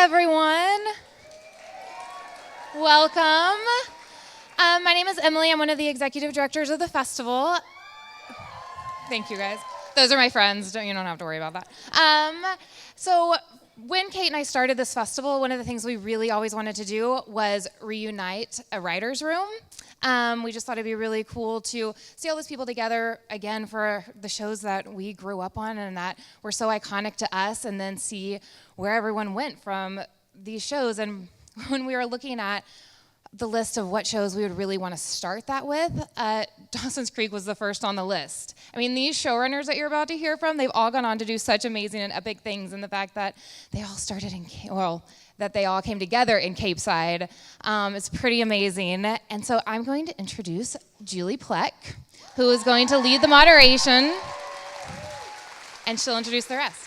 everyone. Welcome. My name is Emily. I'm one of the executive directors of the festival. Thank you, guys. Those are my friends. You don't have to worry about that. So when Kate and I started this festival, one of the things we really always wanted to do was reunite a writer's room. We just thought it'd be really cool to see all those people together again for the shows that we grew up on and that were so iconic to us, and then see where everyone went from these shows. And when we were looking at the list of what shows we would really want to start that with, Dawson's Creek was the first on the list. I mean, these showrunners that you're about to hear from, they've all gone on to do such amazing and epic things, and the fact that they all started that they all came together in Cape Side, is pretty amazing. And so I'm going to introduce Julie Plec, who is going to lead the moderation, and she'll introduce the rest.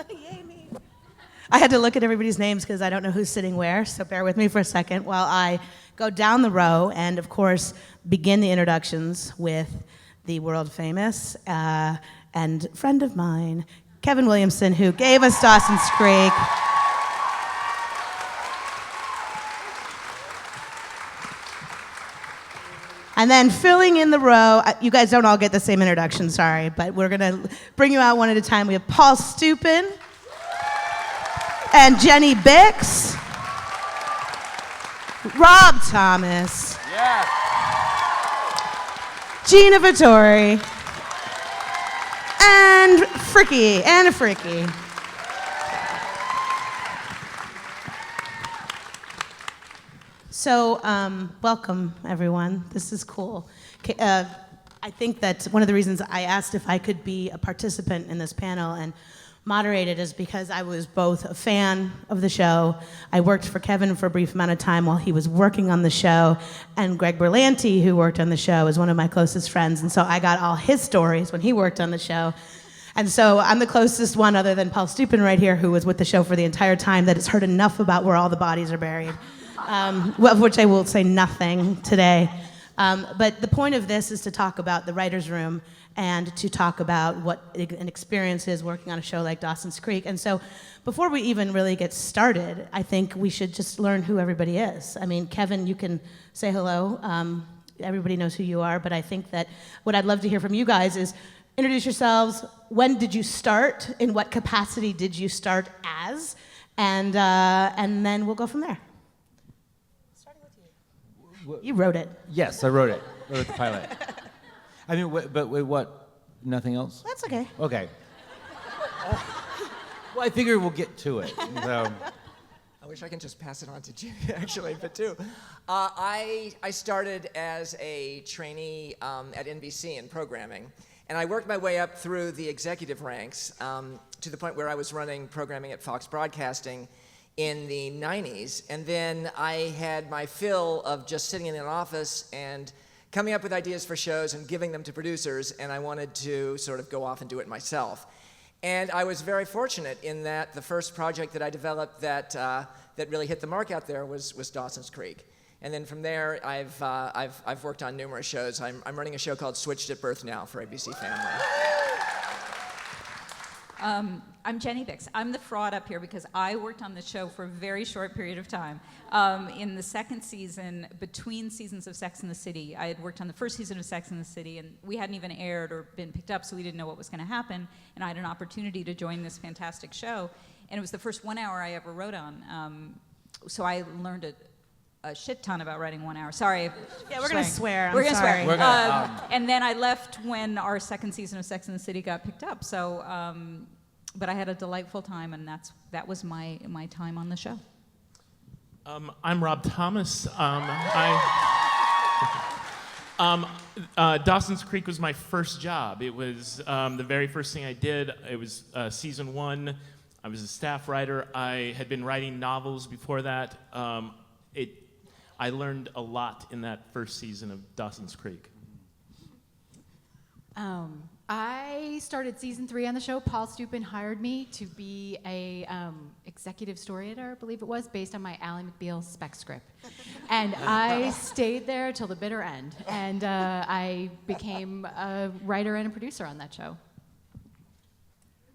Yay, me. I had to look at everybody's names because I don't know who's sitting where, so bear with me for a second while I go down the row and, of course, begin the introductions with the world famous and friend of mine, Kevin Williamson, who gave us Dawson's Creek. And then filling in the row, you guys don't all get the same introduction, sorry, but we're going to bring you out one at a time. We have Paul Stupin and Jenny Bicks, Rob Thomas, yeah. Gina Fattore, and Fricke. So, welcome, everyone. This is cool. I think that one of the reasons I asked if I could be a participant in this panel and moderate it is because I was both a fan of the show. I worked for Kevin for a brief amount of time while he was working on the show, and Greg Berlanti, who worked on the show, is one of my closest friends, and so I got all his stories when he worked on the show. And so I'm the closest one, other than Paul Stupin right here, who was with the show for the entire time, that has heard enough about where all the bodies are buried, of which I will say nothing today. But the point of this is to talk about the writer's room and to talk about what an experience is working on a show like Dawson's Creek. And so before we even really get started, I think we should just learn who everybody is. I mean, Kevin, you can say hello. Everybody knows who you are, but I think that what I'd love to hear from you guys is introduce yourselves. When did you start? In what capacity did you start as? And then we'll go from there. Starting with you. You wrote it. Yes, I wrote it. I wrote the pilot. I mean, but what? Nothing else? That's okay. Okay. Well, I figure we'll get to it. So. I wish I can just pass it on to Jimmy, actually, but too. I started as a trainee at NBC in programming, and I worked my way up through the executive ranks to the point where I was running programming at Fox Broadcasting in the 90s, and then I had my fill of just sitting in an office and coming up with ideas for shows and giving them to producers, and I wanted to sort of go off and do it myself. And I was very fortunate in that the first project that I developed that really hit the mark out there was Dawson's Creek. And then from there, I've worked on numerous shows. I'm running a show called Switched at Birth Now for ABC Family. I'm Jenny Bicks. I'm the fraud up here because I worked on the show for a very short period of time. In the second season, between seasons of Sex and the City, I had worked on the first season of Sex and the City, and we hadn't even aired or been picked up, so we didn't know what was going to happen. And I had an opportunity to join this fantastic show, and it was the first 1 hour I ever wrote on. So I learned a shit ton about writing 1 hour. Sorry. Yeah, we're going to swear. We're going to swear. We're gonna, And then I left when our second season of Sex and the City got picked up. So, but I had a delightful time, and that was my time on the show. I'm Rob Thomas. Dawson's Creek was my first job. It was the very first thing I did. It was season 1. I was a staff writer. I had been writing novels before that. I learned a lot in that first season of Dawson's Creek. I started season 3 on the show. Paul Stupin hired me to be a executive story editor, I believe it was, based on my Ally McBeal spec script. And I stayed there till the bitter end. And I became a writer and a producer on that show.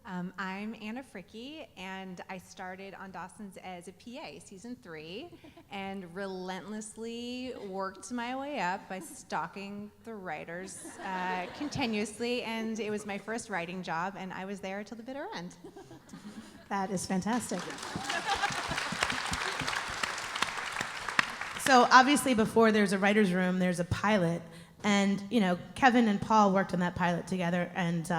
I'm Anna Fricke, and I started on Dawson's as a PA, season 3, and relentlessly worked my way up by stalking the writers continuously, and it was my first writing job, and I was there till the bitter end. That is fantastic. So obviously before there's a writer's room, there's a pilot. And, you know, Kevin and Paul worked on that pilot together. And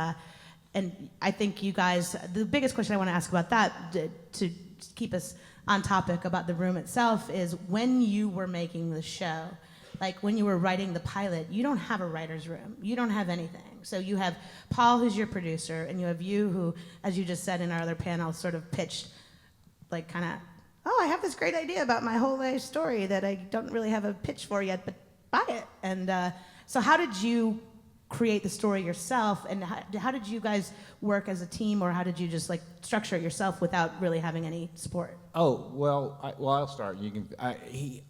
I think you guys, the biggest question I want to ask about that, to keep us on topic about the room itself, is when you were making the show, like when you were writing the pilot, you don't have a writer's room. You don't have anything. So you have Paul, who's your producer, and you have you, who, as you just said in our other panel, sort of pitched, like kind of, oh, I have this great idea about my whole life story that I don't really have a pitch for yet, but buy it. And so how did you create the story yourself, and how did you guys work as a team, or how did you just like structure it yourself without really having any support? Oh, well, I'll start. You can.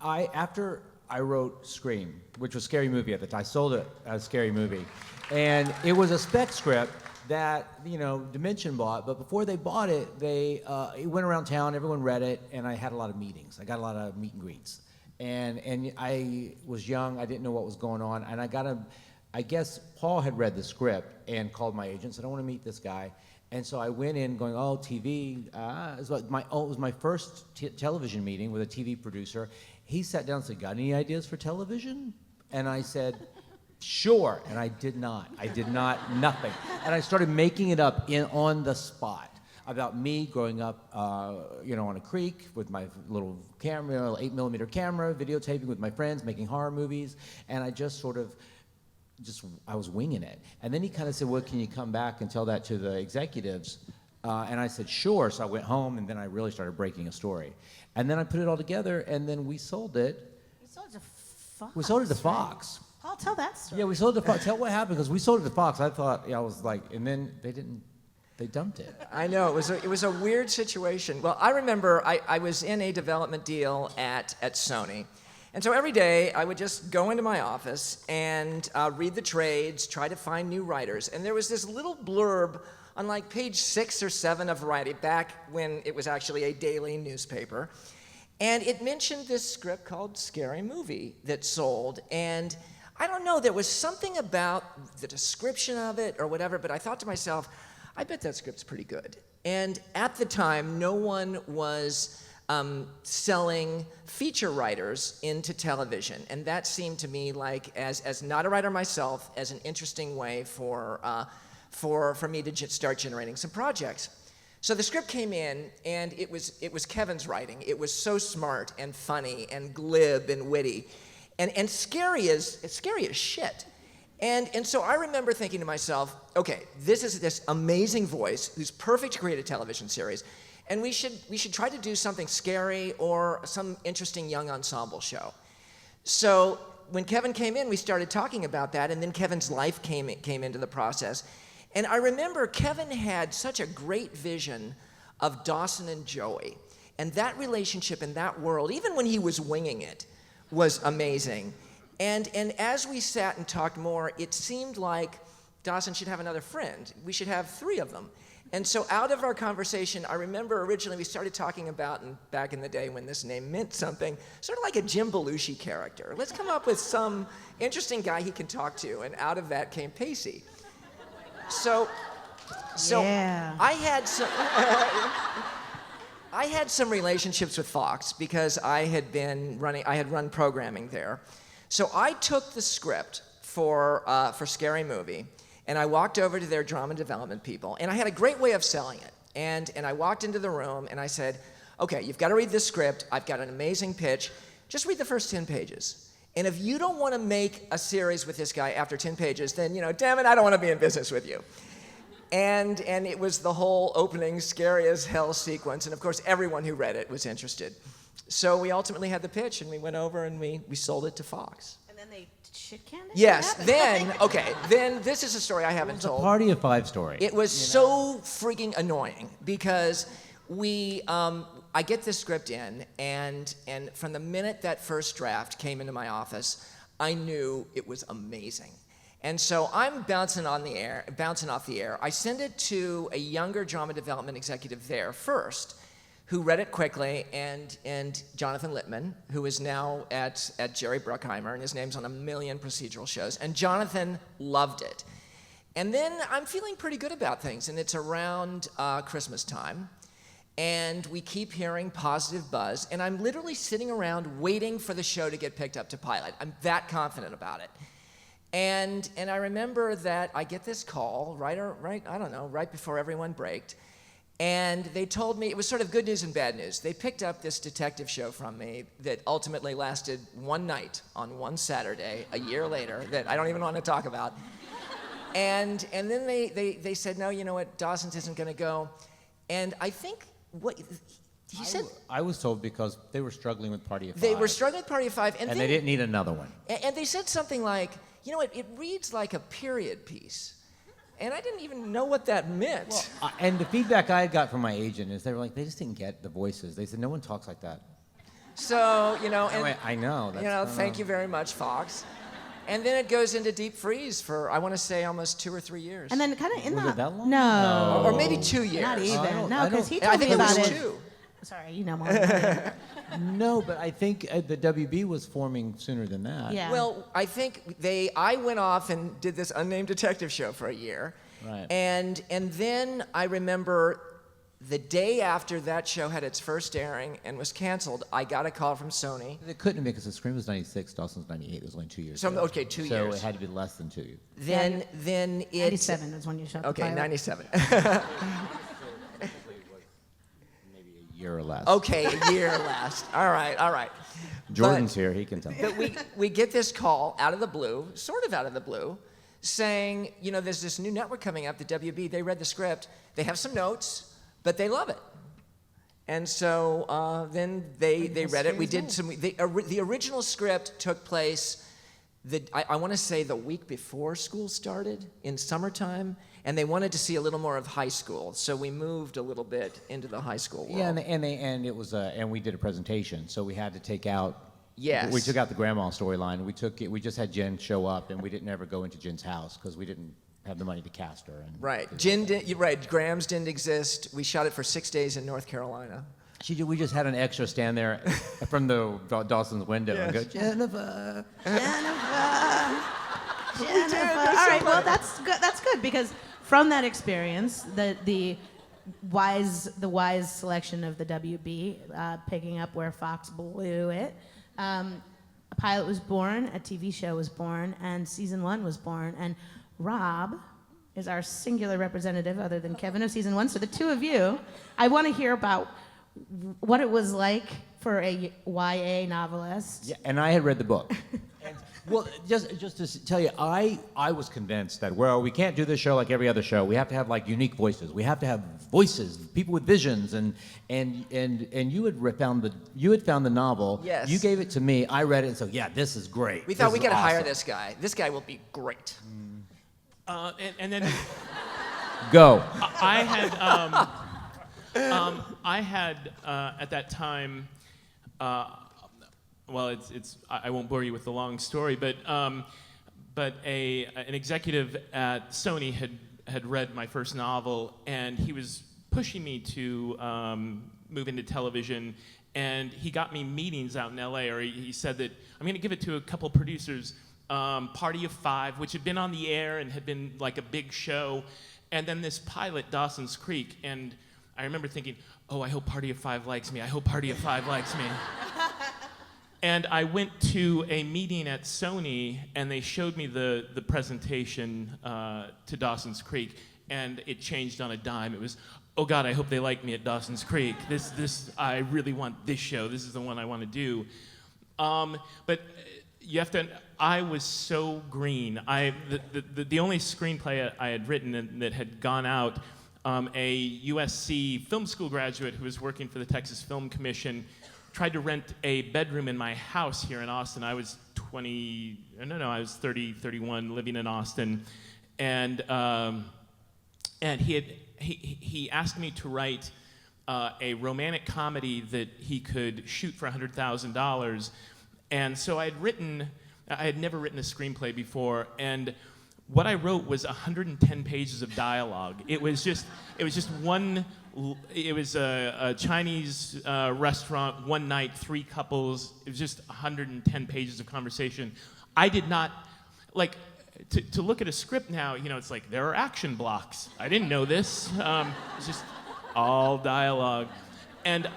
After I wrote Scream, which was a scary movie at the time, I sold it as a scary movie, and it was a spec script that, you know, Dimension bought, but before they bought it, it went around town, everyone read it, and I had a lot of meetings. I got a lot of meet and greets. And I was young, I didn't know what was going on, and I guess Paul had read the script and called my agent, said, I want to meet this guy. And so I went in going, oh, TV, it was my first television meeting with a TV producer. He sat down and said, got any ideas for television? And I said, sure, and I did not, nothing. And I started making it up on the spot about me growing up, on a creek with my little camera, 8mm camera, videotaping with my friends, making horror movies, and I just sort of, I was winging it. And then he kind of said, well, can you come back and tell that to the executives? And I said, sure. So I went home, and then I really started breaking a story. And then I put it all together, and then we sold it. You sold it to Fox. We sold it to Fox. Right? Paul, tell that story. Yeah, we sold it to Fox. Tell what happened, because we sold it to Fox. I thought, I was like, and then they dumped it. I know, it was a weird situation. Well, I remember I was in a development deal at Sony. And so every day I would just go into my office and read the trades, try to find new writers. And there was this little blurb on like page 6 or 7 of Variety, back when it was actually a daily newspaper. And it mentioned this script called Scary Movie that sold. And I don't know, there was something about the description of it or whatever, but I thought to myself, I bet that script's pretty good. And at the time, no one was selling feature writers into television. And that seemed to me like, as not a writer myself, as an interesting way for me to start generating some projects. So the script came in, and it was Kevin's writing. It was so smart and funny and glib and witty, and scary as shit. And so I remember thinking to myself, okay, this is this amazing voice who's perfect to create a television series, and we should try to do something scary or some interesting young ensemble show. So when Kevin came in, we started talking about that, and then Kevin's life came into the process. And I remember Kevin had such a great vision of Dawson and Joey, and that relationship in that world, even when he was winging it, was amazing. And as we sat and talked more, it seemed like Dawson should have another friend. We should have 3 of them. And so out of our conversation, I remember originally we started talking about, and back in the day when this name meant something, sort of like a Jim Belushi character. Let's come up with some interesting guy he can talk to, and out of that came Pacey. So yeah. I had some relationships with Fox because I had run programming there. So I took the script for Scary Movie, and I walked over to their drama development people, and I had a great way of selling it. And I walked into the room, and I said, okay, you've got to read this script. I've got an amazing pitch. Just read the first 10 pages. And if you don't want to make a series with this guy after 10 pages, then, damn it, I don't want to be in business with you. And it was the whole opening scary as hell sequence, and of course everyone who read it was interested. So we ultimately had the pitch, and we went over and we sold it to Fox. And then they shit-canned it? Yes, then this is a story I haven't told. It was a Party of 5 story. It was so freaking annoying because I get this script in, and from the minute that first draft came into my office, I knew it was amazing. And so I'm bouncing off the air. I send it to a younger drama development executive there first, who read it quickly, and Jonathan Littman, who is now at Jerry Bruckheimer, and his name's on a million procedural shows. And Jonathan loved it. And then I'm feeling pretty good about things, and it's around Christmas time. And we keep hearing positive buzz, and I'm literally sitting around waiting for the show to get picked up to pilot. I'm that confident about it. And I remember that I get this call right before everyone braked, and they told me, it was sort of good news and bad news. They picked up this detective show from me that ultimately lasted one night on one Saturday a year later that I don't even want to talk about. And then they said, no, you know what, Dawson's isn't going to go. And I think what he said. I was told because they were struggling with Party of Five. They were struggling with Party of Five, and they didn't need another one. And they said something like, you know, it reads like a period piece. And I didn't even know what that meant. Well, and the feedback I got from my agent is they were like, they just didn't get the voices. They said, no one talks like that. So, you know, and, I know. Thank you very much, Fox. And then it goes into deep freeze for, I want to say, almost 2 or 3 years. And then kind of in Was that. it that long? No. Or maybe 2 years. Not even. No, because he I told think me it about was it. 2. Sorry, you know more. Than No, but I think the WB was forming sooner than that. Yeah. Well, I think I went off and did this unnamed detective show for a year. Right. And then I remember the day after that show had its first airing and was canceled, I got a call from Sony. It couldn't have been because the Scream was 96, Dawson's 98. It was only 2 years. So, ago. okay, 2 years. So it had to be less than 2. Then it. 97 is when you shot the Okay, pilot. 97. Maybe a year or less. Okay, a year last. All right. Jordan's here. He can tell. But we get this call out of the blue, sort of out of the blue, saying, you know, there's this new network coming up, the WB. They read the script. They have some notes, but they love it. And so then they read it. We did some. The original script took place. I want to say the week before school started in summertime, and they wanted to see a little more of high school, so we moved a little bit into the high school world. Yeah, and it was and we did a presentation, so we had to take out. Yes. We took out the grandma storyline. We just had Jen show up, and we didn't ever go into Jen's house because we didn't have the money to cast her. And Right. You're right. Grams didn't exist. We shot it for 6 days in North Carolina. We just had an extra stand there from the Dawson's window and go, Jennifer. Jennifer. All right, well that's good. That's good because from that experience, the wise selection of the WB, picking up where Fox blew it, a pilot was born, a TV show was born, and season 1 was born, and Rob is our singular representative, other than Kevin, of season 1. So the two of you, I want to hear about what it was like for a YA novelist. Yeah, and I had read the book. Well, just to tell you, I was convinced that, well, we can't do this show like every other show. We have to have like unique voices. We have to have voices, people with visions, and you had found the novel. Yes. You gave it to me. I read it and said, yeah, this is great. We thought we got got to hire this guy. This guy will be great. And then Go. I had at that time. Well, I won't bore you with the long story, but an executive at Sony had read my first novel, and he was pushing me to move into television, and he got me meetings out in LA, or he said that I'm going to give it to a couple producers, Party of Five, which had been on the air and had been like a big show, and then this pilot, Dawson's Creek, and I remember thinking, oh, I hope Party of Five likes me. I hope Party of Five likes me. And I went to a meeting at Sony, and they showed me the presentation to Dawson's Creek, and it changed on a dime. It was, oh God, I hope they like me at Dawson's Creek. I really want this show. This is the one I want to do. But you have to. I was so green. The only screenplay I had written that had gone out. A USC film school graduate who was working for the Texas Film Commission tried to rent a bedroom in my house here in Austin. I was 31, living in Austin, and he asked me to write a romantic comedy that he could shoot for $100,000, and so I had never written a screenplay before, and what I wrote was 110 pages of dialogue. It was just one. It was a Chinese restaurant, one night, 3 couples. It was just 110 pages of conversation. I did not, like, to look at a script now, you know, it's like, there are action blocks. I didn't know this. It's just all dialogue. And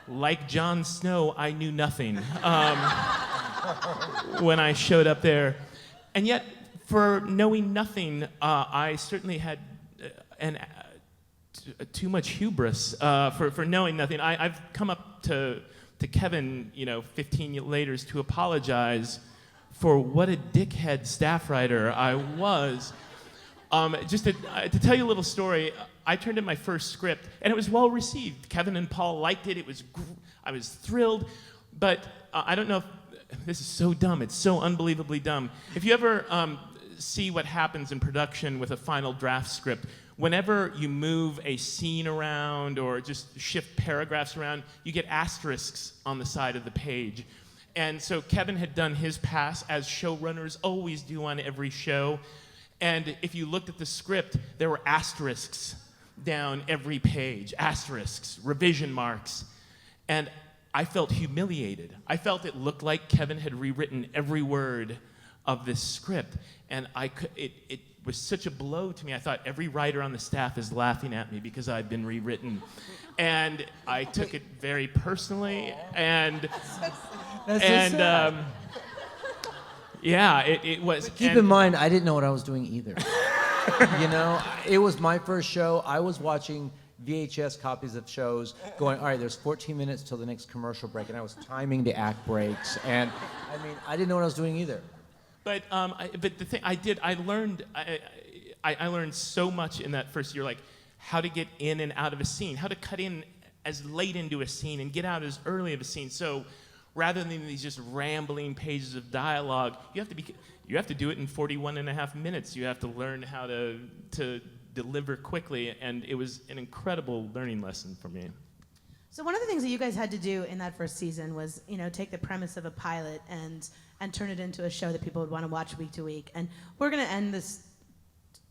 like Jon Snow, I knew nothing when I showed up there. And yet, for knowing nothing, I certainly had too much hubris for knowing nothing. I've come up to Kevin, you know, 15 years later to apologize for what a dickhead staff writer I was. Just to tell you a little story, I turned in my first script, and it was well received. Kevin and Paul liked it. I was thrilled, but I don't know if this is so dumb. It's so unbelievably dumb. If you ever see what happens in production with a final draft script, whenever you move a scene around or just shift paragraphs around, you get asterisks on the side of the page. And so Kevin had done his pass, as showrunners always do on every show. And if you looked at the script, there were asterisks down every page, asterisks, revision marks. And I felt humiliated. I felt it looked like Kevin had rewritten every word of this script. And it was such a blow to me. I thought every writer on the staff is laughing at me because I'd been rewritten. And I took it very personally. And yeah, it was. But keep in mind, I didn't know what I was doing either. You know, it was my first show. I was watching VHS copies of shows going, all right, there's 14 minutes till the next commercial break, and I was timing the act breaks. And I mean, I didn't know what I was doing either. But the thing I learned so much in that first year, like how to get in and out of a scene, how to cut in as late into a scene and get out as early of a scene. So rather than these just rambling pages of dialogue, you have to do it in 41 and a half minutes. You have to learn how to deliver quickly, and it was an incredible learning lesson for me. So one of the things that you guys had to do in that first season was, you know, take the premise of a pilot and turn it into a show that people would want to watch week to week. And we're going to end this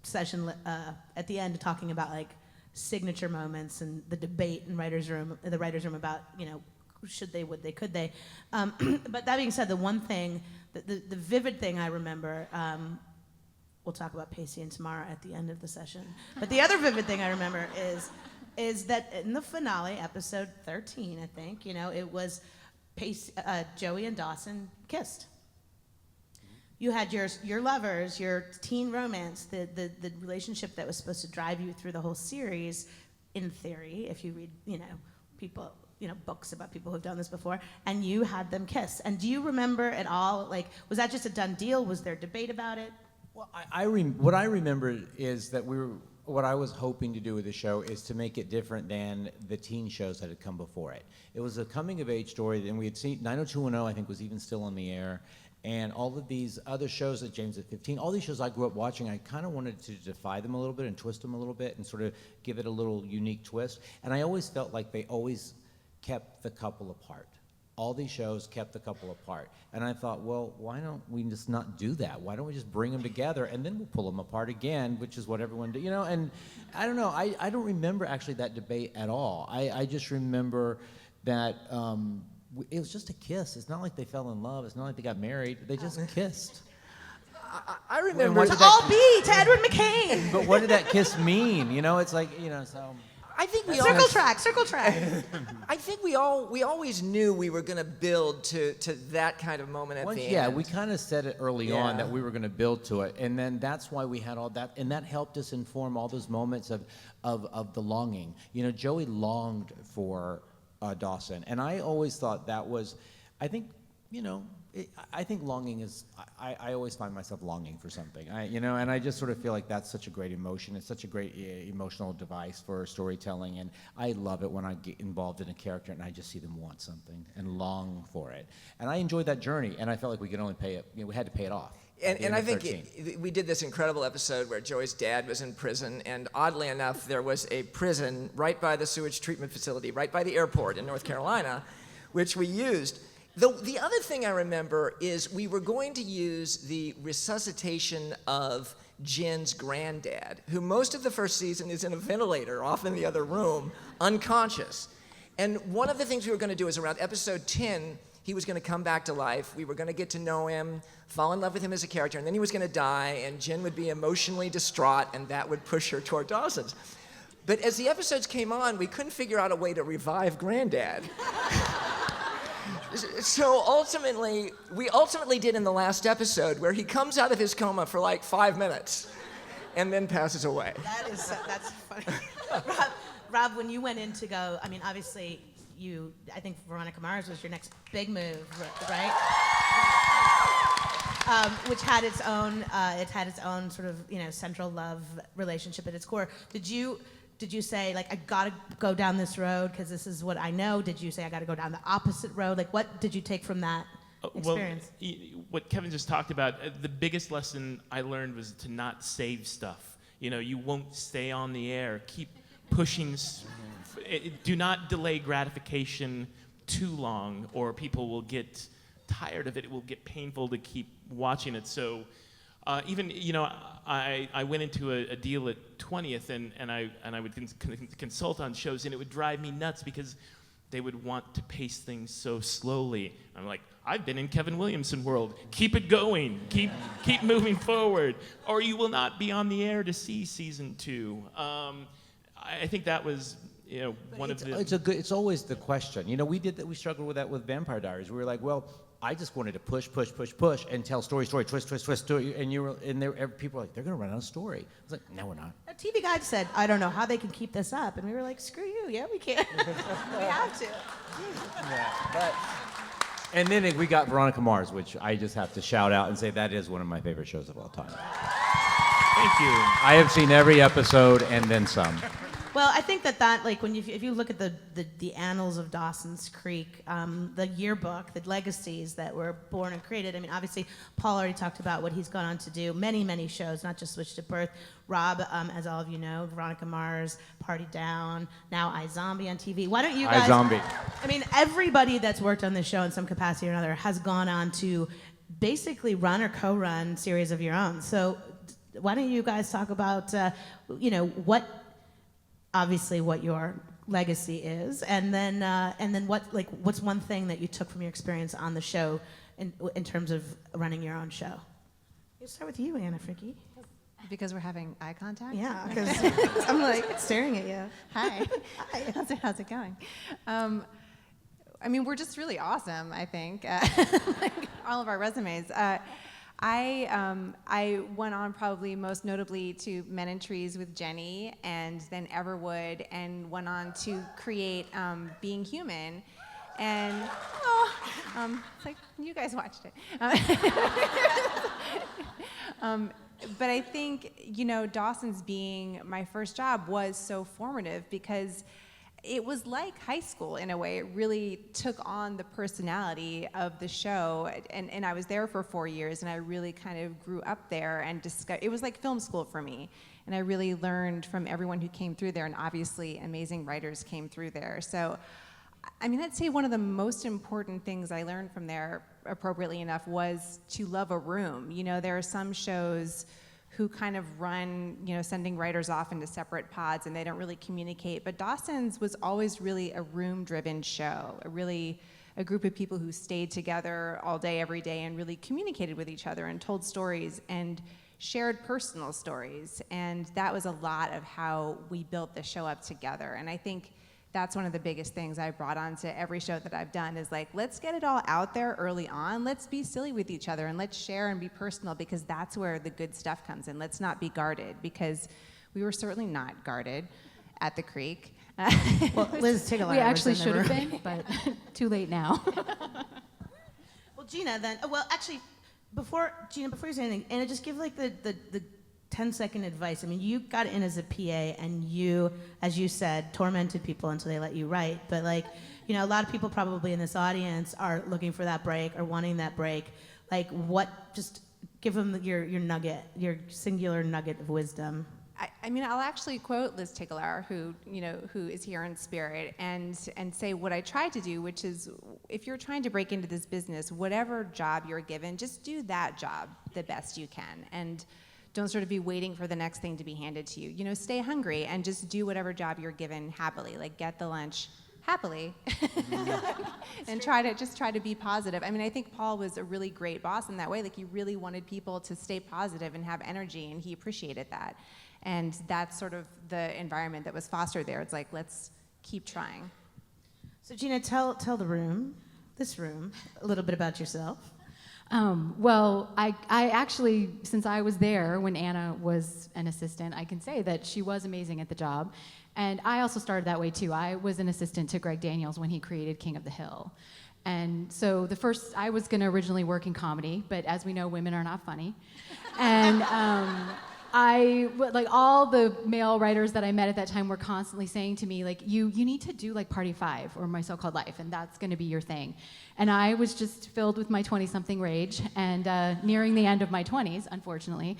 session at the end talking about like signature moments and the debate in the writers' room about, you know, should they, would they, could they. But that being said, the one thing, the vivid thing I remember, we'll talk about Pacey and Tamara at the end of the session. But the other vivid thing I remember is that in the finale, episode 13, I think, you know, it was Joey and Dawson kissed. You had your lovers, your teen romance, the relationship that was supposed to drive you through the whole series, in theory, if you read, you know, people, you know, books about people who've done this before, and you had them kiss. And do you remember at all, like, was that just a done deal? Was there debate about it? Well, what I remember is that what I was hoping to do with the show is to make it different than the teen shows that had come before it. It was a coming-of-age story, and we had seen 90210, I think, was even still on the air, and all of these other shows that James at 15, all these shows I grew up watching, I kind of wanted to defy them a little bit and twist them a little bit and sort of give it a little unique twist. And I always felt like they always kept the couple apart. All these shows kept the couple apart. And I thought, well, why don't we just not do that? Why don't we just bring them together and then we'll pull them apart again, which is what everyone did, you know? And I don't know, I don't remember actually that debate at all. I just remember that it was just a kiss. It's not like they fell in love. It's not like they got married. They just kissed. I remember. It's all beat to Edward McCain. But what did that kiss mean? You know, it's like, you know, so... I think we circle track. I think we always knew we were going to build to that kind of moment at the end. Yeah, we kind of said it early on that we were going to build to it, and then that's why we had all that, and that helped us inform all those moments of the longing. You know, Joey longed for Dawson, and I always thought that was, I think, you know, I think longing is, I always find myself longing for something, you know, and I just sort of feel like that's such a great emotion. It's such a great emotional device for storytelling, and I love it when I get involved in a character and I just see them want something and long for it. And I enjoyed that journey, and I felt like we could only pay it, you know, we had to pay it off. And I think we did this incredible episode where Joey's dad was in prison, and oddly enough, there was a prison right by the sewage treatment facility, right by the airport in North Carolina, which we used. The other thing I remember is we were going to use the resuscitation of Jen's granddad, who most of the first season is in a ventilator off in the other room, unconscious. And one of the things we were going to do is around episode 10, he was going to come back to life. We were going to get to know him, fall in love with him as a character, and then he was going to die, and Jen would be emotionally distraught, and that would push her toward Dawson's. But as the episodes came on, we couldn't figure out a way to revive Granddad. So we ultimately did in the last episode, where he comes out of his coma for like 5 minutes, and then passes away. That's funny. Rob, when you went in to go, I mean, obviously, I think Veronica Mars was your next big move, right? Which had its own sort of, central love relationship at its core. Did you say, like, I gotta go down this road because this is what I know? Did you say I gotta go down the opposite road? Like, what did you take from that experience? Well, what Kevin just talked about, the biggest lesson I learned was to not save stuff. You won't stay on the air. Keep pushing. Do not delay gratification too long, or people will get tired of it. It will get painful to keep watching it. So even, I went into a deal at 20th, and I would consult on shows, and it would drive me nuts because they would want to pace things so slowly. I'm like, I've been in Kevin Williamson world. Keep it going. Keep moving forward, or you will not be on the air to see season 2. I think that was one of the. It's always the question. We struggled with that with Vampire Diaries. We were like, well, I just wanted to push, and tell story, twist, story, and people were like, they're gonna run out of story. I was like, no, we're not. A TV guide said, I don't know how they can keep this up, and we were like, screw you, yeah, we can. We have to. And then we got Veronica Mars, which I just have to shout out and say that is one of my favorite shows of all time. Thank you. I have seen every episode and then some. Well, I think that like if you look at the annals of Dawson's Creek, the yearbook, the legacies that were born and created. I mean, obviously, Paul already talked about what he's gone on to do. Many shows, not just Switched at Birth. Rob, as all of you know, Veronica Mars, Party Down, now iZombie on TV. Why don't you guys? iZombie. I mean, everybody that's worked on this show in some capacity or another has gone on to basically run or co-run series of your own. So, why don't you guys talk about, obviously what your legacy is, and then what's one thing that you took from your experience on the show in terms of running your own show? We'll start with you, Anna Fricke. Because we're having eye contact? Yeah, because I'm like staring at you. Hi. Hi. How's it going? We're just really awesome, I think. Like all of our resumes. I went on probably most notably to Men in Trees with Jenny, and then Everwood, and went on to create Being Human. And it's like you guys watched it. But I think Dawson's being my first job was so formative because it was like high school in a way. It really took on the personality of the show, and I was there for 4 years, and I really kind of grew up there and it was like film school for me, and I really learned from everyone who came through there, and obviously amazing writers came through there. So, I'd say one of the most important things I learned from there, appropriately enough, was to love a room. There are some shows who kind of run, sending writers off into separate pods and they don't really communicate. But Dawson's was always really a room-driven show, a group of people who stayed together all day, every day, and really communicated with each other and told stories and shared personal stories. And that was a lot of how we built the show up together. And I think that's one of the biggest things I brought onto every show that I've done is like, let's get it all out there early on. Let's be silly with each other and let's share and be personal, because that's where the good stuff comes in. Let's not be guarded, because we were certainly not guarded at the Creek. Well, Liz Tigelaar we actually was in the should have room. been, but too late now. Well, Gina, then, before you say anything, Anna, just give like the 10-second advice. You got in as a PA, and you, as you said, tormented people until they let you write. But a lot of people probably in this audience are looking for that break or wanting that break. Just give them your nugget, your singular nugget of wisdom. I mean, I'll actually quote Liz Tickler, who is here in spirit, and say what I tried to do, which is, if you're trying to break into this business, whatever job you're given, just do that job the best you can, and don't sort of be waiting for the next thing to be handed to you. You know, stay hungry and just do whatever job you're given happily. Like, get the lunch happily, and try to be positive. I mean, I think Paul was a really great boss in that way. Like, he really wanted people to stay positive and have energy, and he appreciated that. And that's sort of the environment that was fostered there. It's like, let's keep trying. So Gina, tell this room, a little bit about yourself. Well, I actually, since I was there when Anna was an assistant, I can say that she was amazing at the job. And I also started that way too. I was an assistant to Greg Daniels when he created King of the Hill. And so I was gonna originally work in comedy, but as we know, women are not funny. And like all the male writers that I met at that time were constantly saying to me, like, you need to do like Party 5 or My So-Called Life, and that's gonna be your thing. And I was just filled with my 20-something rage and nearing the end of my 20s, unfortunately.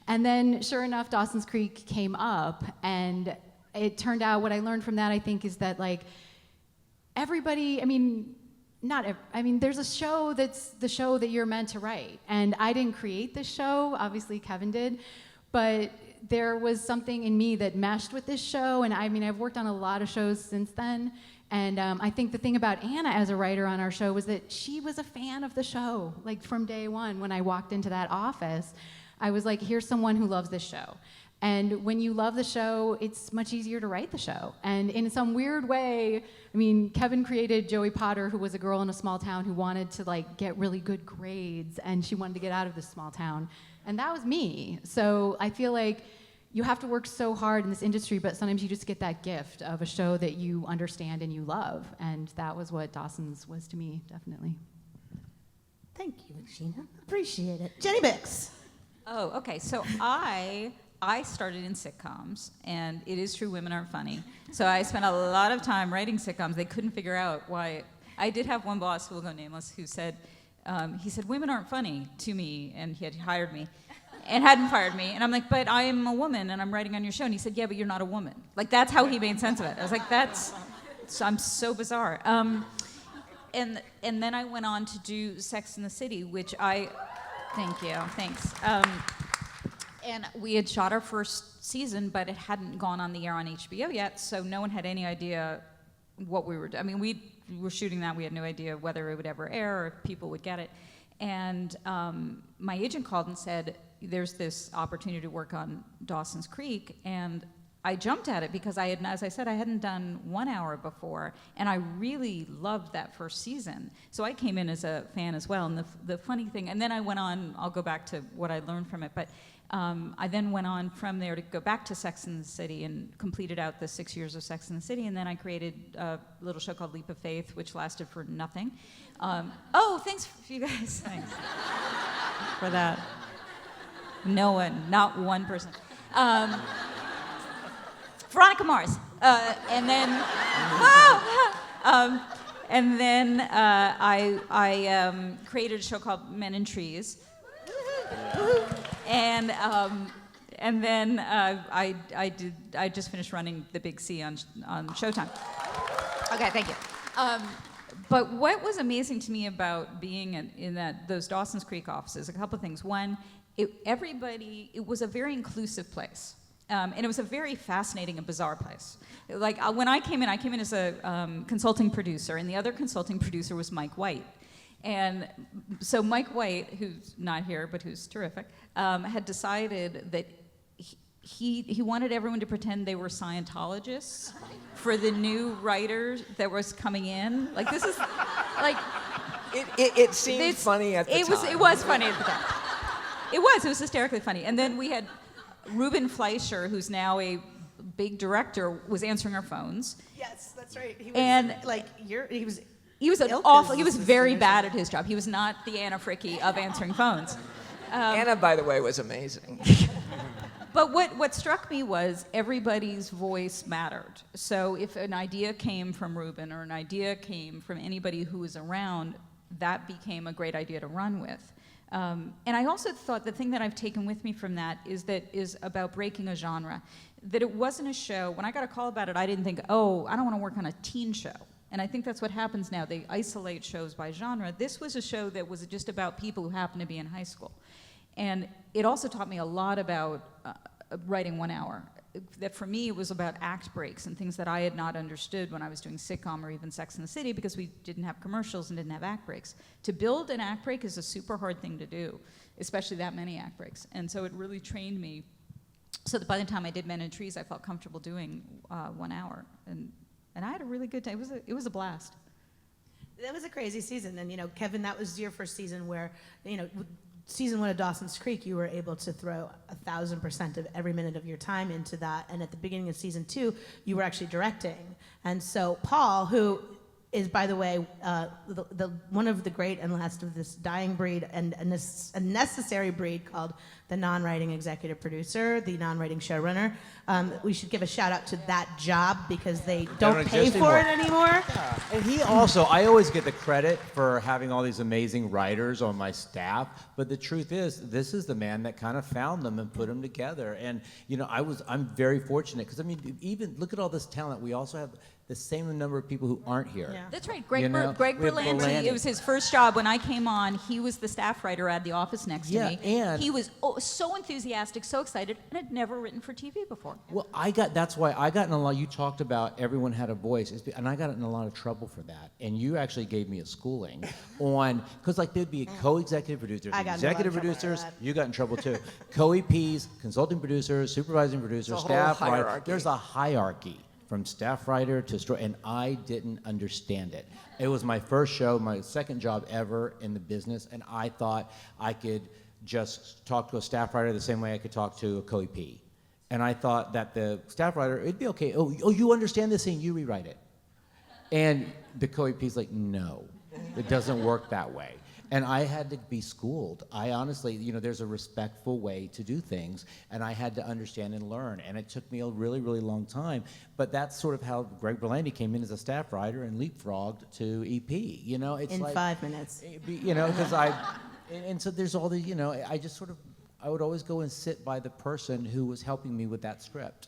And then sure enough, Dawson's Creek came up, and it turned out, what I learned from that, I think, is that like everybody, there's a show that's the show that you're meant to write. And I didn't create this show, obviously Kevin did, but there was something in me that meshed with this show, and I've worked on a lot of shows since then, and I think the thing about Anna as a writer on our show was that she was a fan of the show. Like, from day one, when I walked into that office, I was like, here's someone who loves this show. And when you love the show, it's much easier to write the show. And in some weird way, Kevin created Joey Potter, who was a girl in a small town who wanted to like get really good grades, and she wanted to get out of this small town. And that was me. So I feel like you have to work so hard in this industry, but sometimes you just get that gift of a show that you understand and you love. And that was what Dawson's was to me, definitely. Thank you, Gina. Appreciate it. Jenny Bicks. Oh, okay. So I started in sitcoms, and it is true women aren't funny. So I spent a lot of time writing sitcoms. They couldn't figure out why. I did have one boss, who will go nameless, who said, he said, women aren't funny to me, and he had hired me and hadn't fired me. And I'm like, but I am a woman, and I'm writing on your show. And he said, yeah, but you're not a woman. Like, that's how he made sense of it. I was like, I'm so bizarre. And then I went on to do Sex and the City, which thank you, thanks. And we had shot our first season, but it hadn't gone on the air on HBO yet, so no one had any idea what we were doing. We were shooting that. We had no idea whether it would ever air or if people would get it. And my agent called and said, there's this opportunity to work on Dawson's Creek, and I jumped at it because as I said, I hadn't done 1 hour before, and I really loved that first season. So I came in as a fan as well, and the funny thing, and then I went on, I'll go back to what I learned from it, but I then went on from there to go back to Sex and the City and completed out the 6 years of Sex and the City, and then I created a little show called Leap of Faith, which lasted for nothing. Thanks for you guys, thanks for that. No one, not one person. Veronica Mars, and then, I created a show called Men in Trees. And then I just finished running The Big C on Showtime. Okay, thank you. But what was amazing to me about being in those Dawson's Creek offices, a couple of things. One, it was a very inclusive place. And it was a very fascinating and bizarre place. Like, when I came in as a consulting producer, and the other consulting producer was Mike White. And so Mike White, who's not here, but who's terrific, had decided that he wanted everyone to pretend they were Scientologists for the new writer that was coming in. Like, this is, like... It seemed funny at the time. It was funny at the time. It was hysterically funny. And then we had Ruben Fleischer, who's now a big director, was answering our phones. Yes, that's right. He was very bad at his job. He was not the Anna Fricke of answering phones. Anna, by the way, was amazing. But what struck me was everybody's voice mattered. So if an idea came from Ruben or an idea came from anybody who was around, that became a great idea to run with. And I also thought the thing that I've taken with me from that is about breaking a genre. That it wasn't a show, when I got a call about it, I didn't think, oh, I don't want to work on a teen show. And I think that's what happens now. They isolate shows by genre. This was a show that was just about people who happened to be in high school. And it also taught me a lot about writing 1 hour. That for me, it was about act breaks and things that I had not understood when I was doing sitcom or even Sex and the City, because we didn't have commercials and didn't have act breaks. To build an act break is a super hard thing to do, especially that many act breaks. And so it really trained me so that by the time I did Men in Trees, I felt comfortable doing 1 hour. And I had a really good time. It was a blast. That was a crazy season. And, Kevin, that was your first season where, season 1 of Dawson's Creek, you were able to throw 1,000% of every minute of your time into that. And at the beginning of season 2, you were actually directing. And so Paul, who is, by the way, one of the great and last of this dying breed and a necessary breed called the non-writing executive producer, the non-writing showrunner. We should give a shout out to that job because they don't pay for it anymore. Yeah. And he also, I always get the credit for having all these amazing writers on my staff, but the truth is, this is the man that kind of found them and put them together. And I'm very fortunate because even look at all this talent. We also have the same number of people who aren't here. Yeah. That's right. Greg Berlanti, it was his first job. When I came on, he was the staff writer at the office next to me. And he was so enthusiastic, so excited, and had never written for TV before. Well, that's why I got in a lot. You talked about everyone had a voice, and I got in a lot of trouble for that. And you actually gave me a schooling on, because there'd be a co-executive producers, executive producers. You got in trouble too. Co-EPs, consulting producers, supervising producers, staff writer. There's a hierarchy from staff writer to story, and I didn't understand it. It was my first show, my second job ever in the business, and I thought I could just talk to a staff writer the same way I could talk to a co-EP. And I thought that the staff writer, it'd be okay. Oh, you understand this thing, you rewrite it. And the co-EP's like, no, it doesn't work that way. And I had to be schooled. I honestly, there's a respectful way to do things, and I had to understand and learn. And it took me a really, really long time. But that's sort of how Greg Berlanti came in as a staff writer and leapfrogged to EP. It's in 5 minutes. Because and so there's all the, I would always go and sit by the person who was helping me with that script.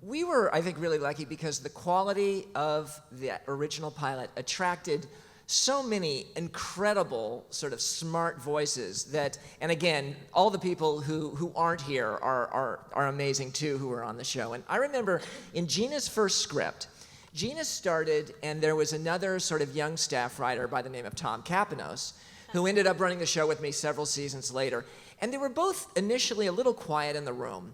We were, I think, really lucky because the quality of the original pilot attracted so many incredible sort of smart voices that, and again, all the people who aren't here are amazing too, who are on the show. And I remember in Gina's first script, Gina started, and there was another sort of young staff writer by the name of Tom Kapanos, who ended up running the show with me several seasons later. And they were both initially a little quiet in the room.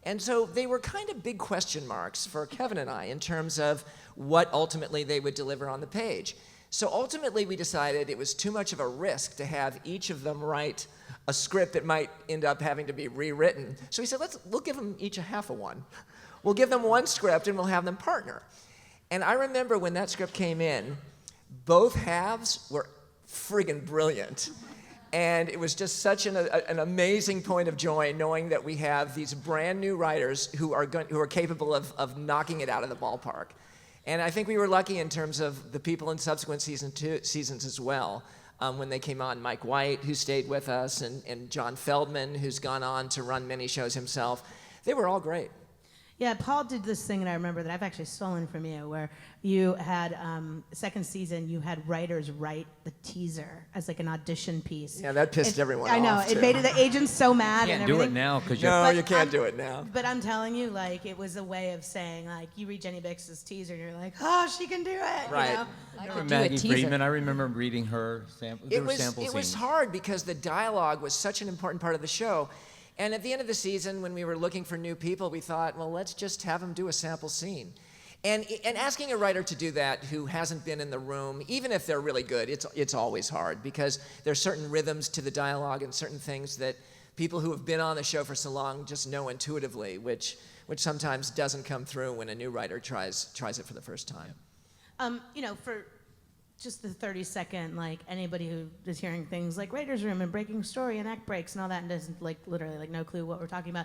And so they were kind of big question marks for Kevin and I in terms of what ultimately they would deliver on the page. So ultimately, we decided it was too much of a risk to have each of them write a script that might end up having to be rewritten. So we said, we'll give them each a half of one. We'll give them one script and we'll have them partner. And I remember when that script came in, both halves were friggin' brilliant. And it was just such an amazing point of joy knowing that we have these brand new writers who are capable of knocking it out of the ballpark. And I think we were lucky in terms of the people in subsequent seasons as well. When they came on, Mike White, who stayed with us, and John Feldman, who's gone on to run many shows himself. They were all great. Yeah, Paul did this thing that I remember that I've actually stolen from you, where you had, second season, you had writers write the teaser as like an audition piece. Yeah, that pissed everyone off. I know, too. it made the agents so mad. You and can't everything. do it now because No, you can't do it now. But I'm telling you, it was a way of saying, you read Jenny Bicks' teaser and you're like, oh, she can do it. Right. I Remember could do a Maggie teaser. Friedman? I remember reading her sample. There were sample It was scenes. hard because the dialogue was such an important part of the show. And at the end of the season, when we were looking for new people, we thought, well, let's just have them do a sample scene. And asking a writer to do that who hasn't been in the room, even if they're really good, it's always hard because there's certain rhythms to the dialogue and certain things that people who have been on the show for so long just know intuitively, which sometimes doesn't come through when a new writer tries it for the first time. For just the 30-second, anybody who is hearing things like Writer's Room and Breaking Story and Act Breaks and all that and doesn't, literally, no clue what we're talking about.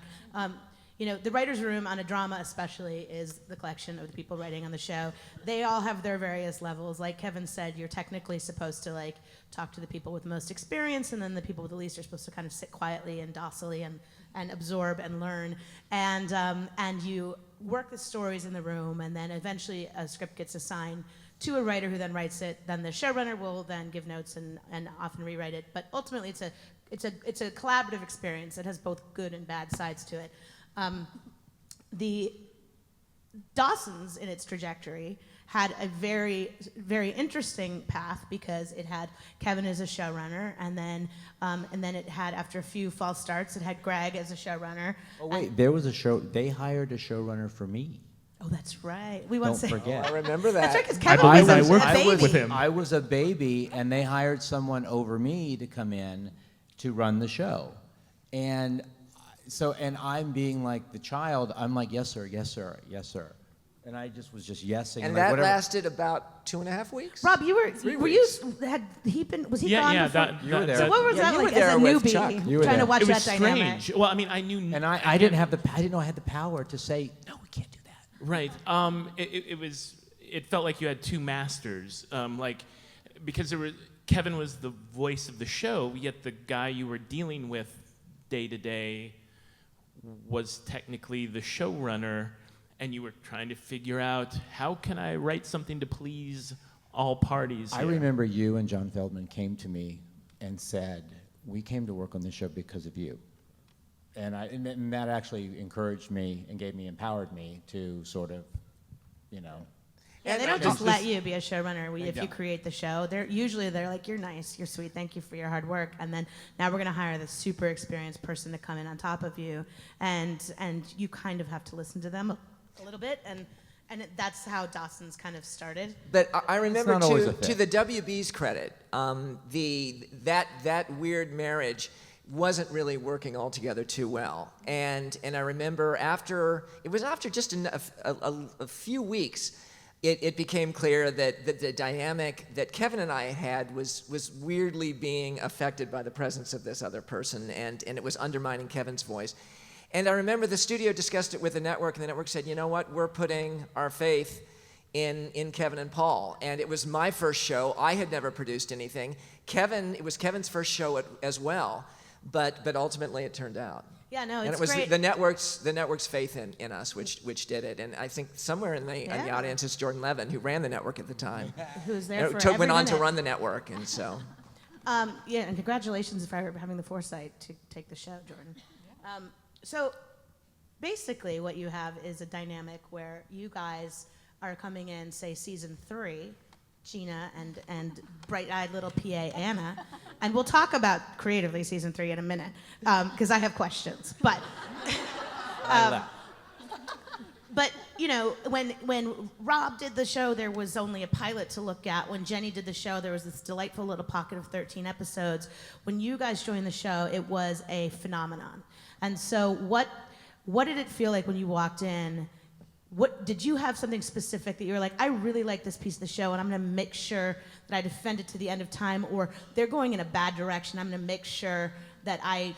the writer's room on a drama especially is the collection of the people writing on the show. They all have their various levels. Like Kevin said, you're technically supposed to like talk to the people with the most experience, and then the people with the least are supposed to kind of sit quietly and docilely and absorb and learn. And you work the stories in the room, and then eventually a script gets assigned to a writer who then writes it. Then the showrunner will then give notes and often rewrite it. But ultimately, it's a collaborative experience. It has both good and bad sides to it. The DAWSON'S in its trajectory had a very, very interesting path because it had Kevin as a showrunner, and then it had, after a few false starts, it had Greg as a showrunner. Oh wait, there was a show. They hired a showrunner for me. Oh, that's right. We won't Don't say. forget. I remember that. That's right, because Kevin I was a worked baby. with him. I was a baby, and they hired someone over me to come in to run the show. And I'm being like the child. I'm like, yes, sir, yes, sir, yes, sir. And I just was just yesing. And like, that whatever. lasted about 2.5 weeks. Rob, you were 3 you weeks. was he Yeah, gone yeah, before? You were there. So what was Yeah, that you were like there as a with newbie Chuck. You were trying there. to watch It was that dynamic? strange. Well, I mean, I knew. And I didn't know I had the power to say no. We can't do that. Right. It felt like you had two masters. Because Kevin was the voice of the show, yet the guy you were dealing with day to day was technically the showrunner, and you were trying to figure out, how can I write something to please all parties I here? remember you and John Feldman came to me and said, we came to work on this show because of you. And that actually encouraged me and empowered me to sort of, Yeah, they don't And just it's let just- you be a showrunner if you don't. create the show. They're like, you're nice, you're sweet, thank you for your hard work, and then now we're gonna hire this super experienced person to come in on top of you, and you kind of have to listen to them a little bit, and that's how DAWSON'S kind of started. But I remember, not always a to fit. the WB's credit, that weird marriage wasn't really working altogether too well. And I remember after just a few weeks, it became clear that the dynamic that Kevin and I had was weirdly being affected by the presence of this other person, and it was undermining Kevin's voice. And I remember the studio discussed it with the network, and the network said, you know what, we're putting our faith in Kevin and Paul. And it was my first show. I had never produced anything. It was Kevin's first show as well, but ultimately it turned out. Yeah, no, And it's it was great. the network's faith in us which did it. And I think somewhere in the Yeah. audience is Jordan Levin, who ran the network at the time. Who's there for went every on to minute. run the network, and so. Yeah, and congratulations for having the foresight to take the show, Jordan. So basically what you have is a dynamic where you guys are coming in, say, season 3, Gina and bright-eyed little PA Anna, and we'll talk about creatively season 3 in a minute, because I have questions. But But when Rob did the show, there was only a pilot to look at. When Jenny did the show, there was this delightful little pocket of 13 episodes. When you guys joined the show, it was a phenomenon. And so what did it feel like when you walked in? What did you have something specific that you were like, I really like this piece of the show, and I'm going to make sure that I defend it to the end of time, or they're going in a bad direction, I'm going to make sure that I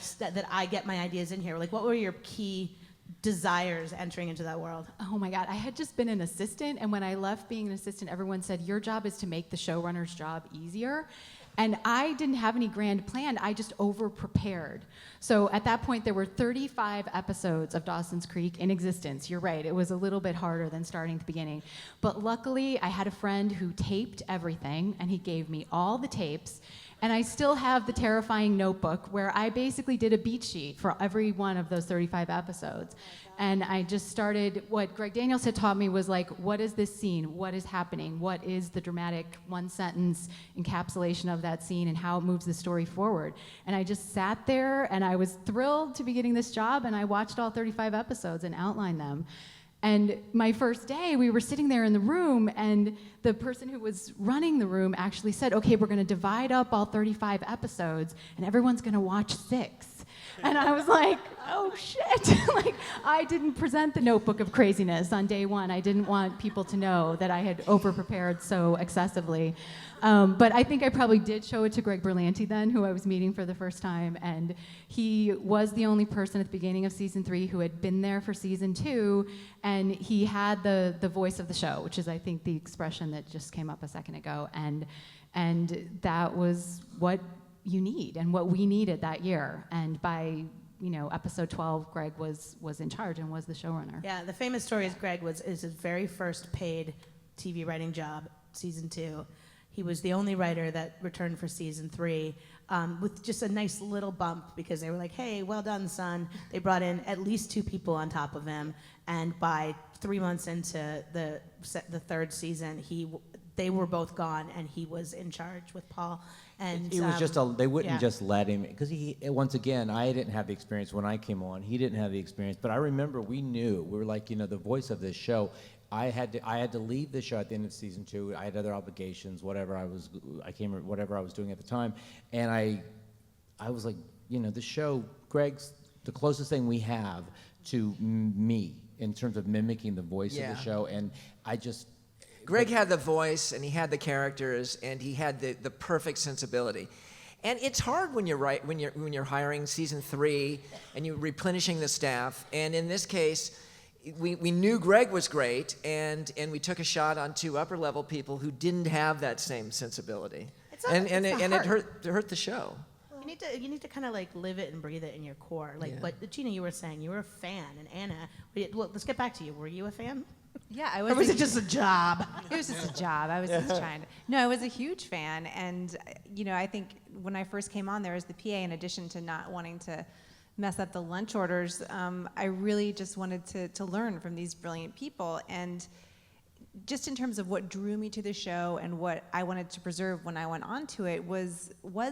get my ideas in here? Like, what were your key desires entering into that world? Oh my God, I had just been an assistant, and when I left being an assistant, everyone said, your job is to make the showrunner's job easier. And I didn't have any grand plan, I just over-prepared. So at that point, there were 35 episodes of Dawson's Creek in existence. You're right, it was a little bit harder than starting at the beginning. But luckily, I had a friend who taped everything, and he gave me all the tapes. And I still have the terrifying notebook where I basically did a beat sheet for every one of those 35 episodes. And I just started, what Greg Daniels had taught me was like, what is this scene? What is happening? What is the dramatic one-sentence encapsulation of that scene and how it moves the story forward? And I just sat there and I was thrilled to be getting this job, and I watched all 35 episodes and outlined them. And my first day, we were sitting there in the room, and the person who was running the room actually said, okay, we're gonna divide up all 35 episodes, and everyone's gonna watch 6. And I was like, oh shit. Like, I didn't present the notebook of craziness on day one. I didn't want people to know that I had over-prepared so excessively. But I think I probably did show it to Greg Berlanti then, who I was meeting for the first time. And he was the only person at the beginning of season 3 who had been there for season 2. And he had the voice of the show, which is, I think, the expression that just came up a second ago. And that was what you need and what we needed that year. And by episode 12, Greg was in charge and was the showrunner. Yeah, the famous story is Greg is his very first paid TV writing job, season 2. He was the only writer that returned for season 3 with just a nice little bump because they were like, hey, well done, son. They brought in at least 2 people on top of him. And by 3 months into the third season, they were both gone and he was in charge with Paul. And it was just they wouldn't just let him, because once again, I didn't have the experience when I came on. He didn't have the experience, but I remember we were like, the voice of this show. I had to leave the show at the end of season 2. I had other obligations, whatever I was doing at the time, and I was like, the show, Greg's the closest thing we have to me in terms of mimicking the voice of the show, and I just. Greg had the voice, and he had the characters, and he had the perfect sensibility. And it's hard when you're hiring season 3 and you're replenishing the staff. And in this case, we knew Greg was great, and we took a shot on 2 upper level people who didn't have that same sensibility. It hurt the show. You need to kind of like live it and breathe it in your core. Like what Gina, you were saying, you were a fan, and Anna. Well, let's get back to you. Were you a fan? Yeah, I was. Or was it just a job? It was just a job. I was just trying to. No, I was a huge fan, and I think when I first came on there as the PA, in addition to not wanting to mess up the lunch orders, I really just wanted to learn from these brilliant people, and just in terms of what drew me to the show and what I wanted to preserve when I went onto it was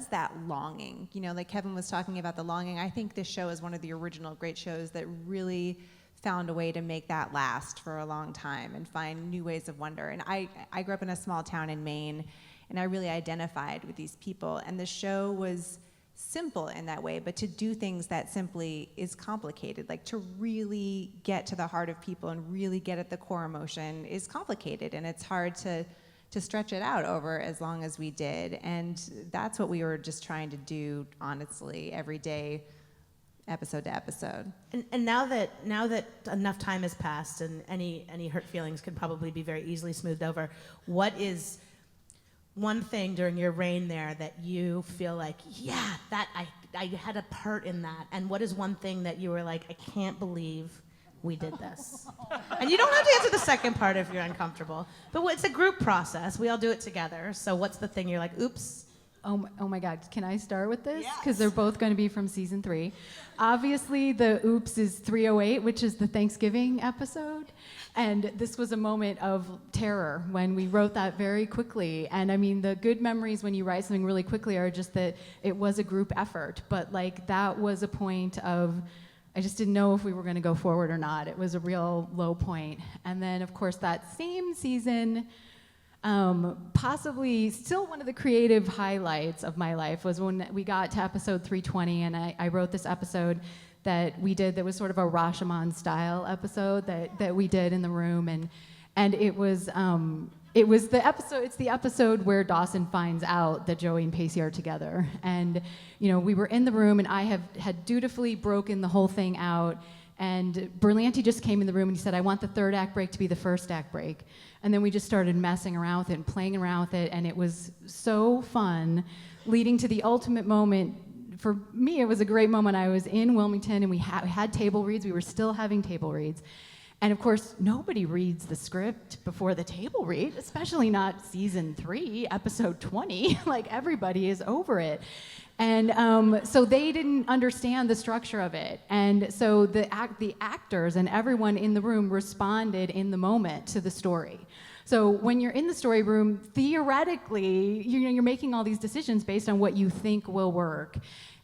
that longing. Like Kevin was talking about the longing. I think this show is one of the original great shows that really found a way to make that last for a long time and find new ways of wonder. And I grew up in a small town in Maine, and I really identified with these people. And the show was simple in that way, but to do things that simply is complicated. Like to really get to the heart of people and really get at the core emotion is complicated, and it's hard to stretch it out over as long as we did. And that's what we were just trying to do, honestly, every day, episode to episode. And now that enough time has passed and any hurt feelings can probably be very easily smoothed over, what is one thing during your reign there that you feel like, yeah, that I had a part in that? And what is one thing that you were like, I can't believe we did this? And you don't have to answer the second part if you're uncomfortable. But it's a group process. We all do it together. So what's the thing you're like, oops? Oh my God, can I start with this? Because they're both going to be from season 3. Obviously, the oops is 308, which is the Thanksgiving episode. And this was a moment of terror when we wrote that very quickly. And I mean, the good memories when you write something really quickly are just that it was a group effort. But like that was a point of, I just didn't know if we were going to go forward or not. It was a real low point. And then, of course, that same season, possibly still one of the creative highlights of my life was when we got to episode 320, and I wrote this episode that we did that was sort of a Rashomon style episode that we did in the room, and it was the episode. It's the episode where Dawson finds out that Joey and Pacey are together, and we were in the room, and I had dutifully broken the whole thing out. And Berlanti just came in the room and he said, I want the third act break to be the first act break. And then we just started messing around with it and playing around with it. And it was so fun, leading to the ultimate moment. For me, it was a great moment. I was in Wilmington and we had table reads. We were still having table reads. And of course, nobody reads the script before the table read, especially not season 3, episode 20. Like everybody is over it. And so they didn't understand the structure of it. And so the actors and everyone in the room responded in the moment to the story. So when you're in the story room, theoretically, you're making all these decisions based on what you think will work.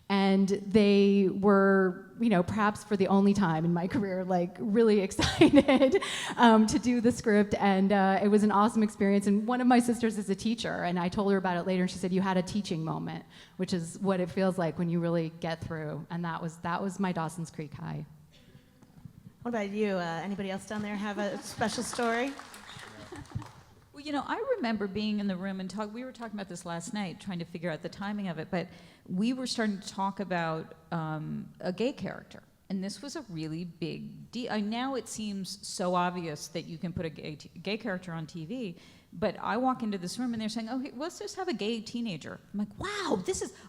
And they were, perhaps for the only time in my career, like really excited to do the script. And it was an awesome experience. And one of my sisters is a teacher, and I told her about it later, and she said, you had a teaching moment, which is what it feels like when you really get through. And that was my Dawson's Creek high. What about you? Anybody else down there have a special story? Well, I remember being in the room and we were talking about this last night, trying to figure out the timing of it, but we were starting to talk about a gay character. And this was a really big deal. Now it seems so obvious that you can put a gay character on TV, but I walk into this room and they're saying, okay, let's just have a gay teenager. I'm like, wow,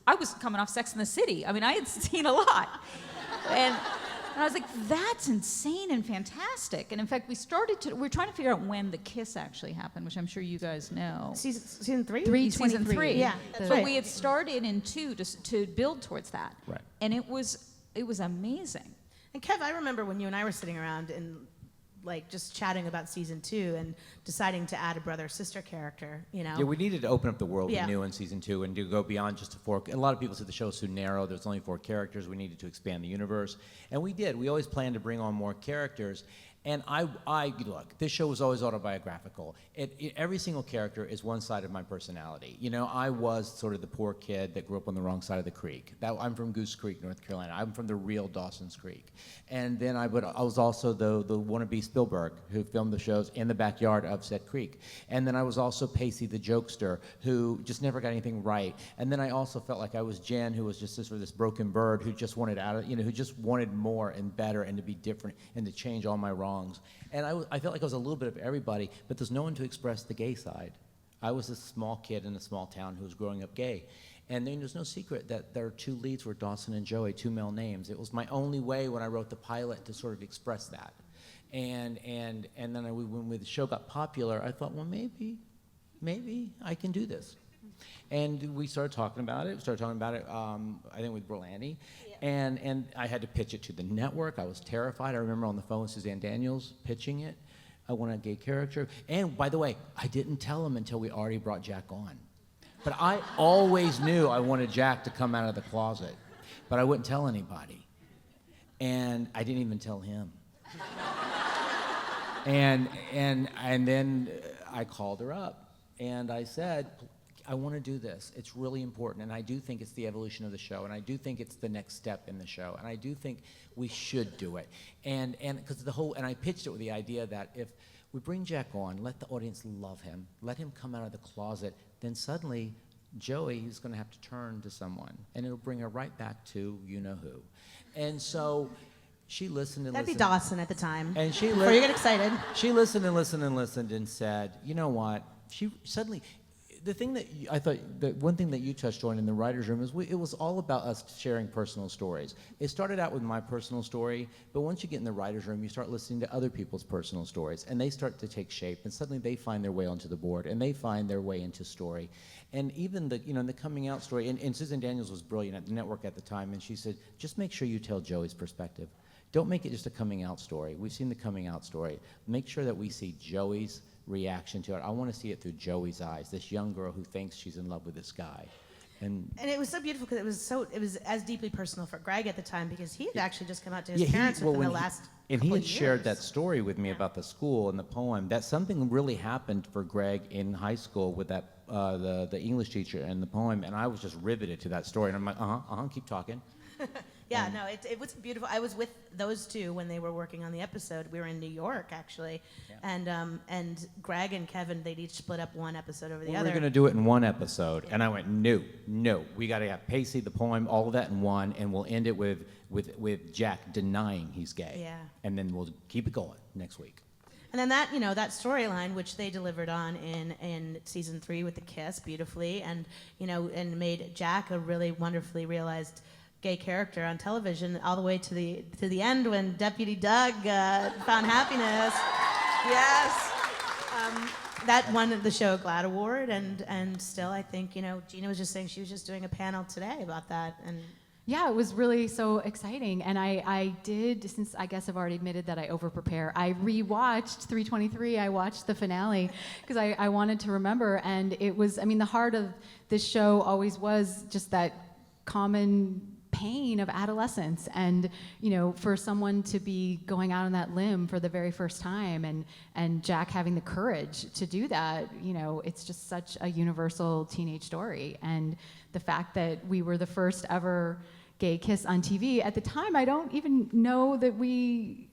I was coming off Sex and the City. I mean, I had seen a lot. And I was like, that's insane and fantastic. And in fact, we're trying to figure out when the kiss actually happened, which I'm sure you guys know. Season 3? Season 3. Yeah, But right. we had started in 2 to build towards that. Right. And it was amazing. And Kev, I remember when you and I were sitting around and just chatting about season 2 and deciding to add a brother-sister character, Yeah, we needed to open up the world Yeah. we knew in season 2 and to go beyond just a 4. A lot of people said the show was too narrow. There's only 4 characters. We needed to expand the universe, and we did. We always planned to bring on more characters. And I look, this show was always autobiographical. Every single character is one side of my personality. I was sort of the poor kid that grew up on the wrong side of the creek. I'm from Goose Creek, North Carolina. I'm from the real Dawson's Creek. And then I was also the wannabe Spielberg who filmed the shows in the backyard of said creek. And then I was also Pacey the jokester who just never got anything right. And then I also felt like I was Jen, who was just this broken bird who just wanted who just wanted more and better and to be different and to change all my wrongs. And I felt like I was a little bit of everybody, but there's no one to express the gay side. I was this small kid in a small town who was growing up gay. And then there's no secret that their 2 leads were Dawson and Joey, 2 male names. It was my only way when I wrote the pilot to sort of express that. And then when the show got popular, I thought, well, maybe I can do this. And we started talking about it. I think with Berlanti. Yeah. And I had to pitch it to the network. I was terrified. I remember on the phone with Suzanne Daniels pitching it. I want a gay character. And by the way, I didn't tell him until we already brought Jack on. But I always knew I wanted Jack to come out of the closet. But I wouldn't tell anybody. And I didn't even tell him. and then I called her up. And I said, I want to do this. It's really important, and I do think it's the evolution of the show, and I do think it's the next step in the show, and I do think we should do it. And because and I pitched it with the idea that if we bring Jack on, let the audience love him, let him come out of the closet, then suddenly Joey is going to have to turn to someone, and it'll bring her right back to you-know-who. And so she listened and That'd listened. be Dawson at the time. And she before you get excited. She listened and listened and listened and said, you know what? She suddenly... The thing that I thought, the one thing that you touched on in the writer's room is it was all about us sharing personal stories. It started out with my personal story, but once you get in the writer's room, you start listening to other people's personal stories, and they start to take shape, and suddenly they find their way onto the board, and they find their way into story. And even the coming out story, and Susan Daniels was brilliant at the network at the time, and she said, just make sure you tell Joey's perspective. Don't make it just a coming out story. We've seen the coming out story. Make sure that we see Joey's reaction to it. I want to see it through Joey's eyes, this young girl who thinks she's in love with this guy. And it was so beautiful because it was as deeply personal for Greg at the time because he had actually just come out to his parents within the last and he couple had of shared years. that story with me about the school and the poem. That something really happened for Greg in high school with that the English teacher and the poem, and I was just riveted to that story. And I'm like, keep talking. Yeah, no, it was beautiful. I was with those two when they were working on the episode. We were in New York, actually. Yeah. And Greg and Kevin, they'd each split up one episode over the other. We were going to do it in one episode, and I went, no. We got to have Pacey, the poem, all of that in one, and we'll end it with Jack denying he's gay. Yeah. And then we'll keep it going next week. And then that storyline, which they delivered on in season 3 with the kiss beautifully, and made Jack a really wonderfully realized gay character on television, all the way to the end when Deputy Doug found happiness. Yes. That won the show a GLAAD Award, and still I think Gina was just saying she was just doing a panel today about that, and. Yeah, it was really so exciting. And I did, since I guess I've already admitted that I over-prepare, I rewatched 323. I watched the finale because I wanted to remember. And it was, the heart of this show always was just that common pain of adolescence, and for someone to be going out on that limb for the very first time, and Jack having the courage to do that, it's just such a universal teenage story. And the fact that we were the first ever gay kiss on TV at the time, I don't even know that we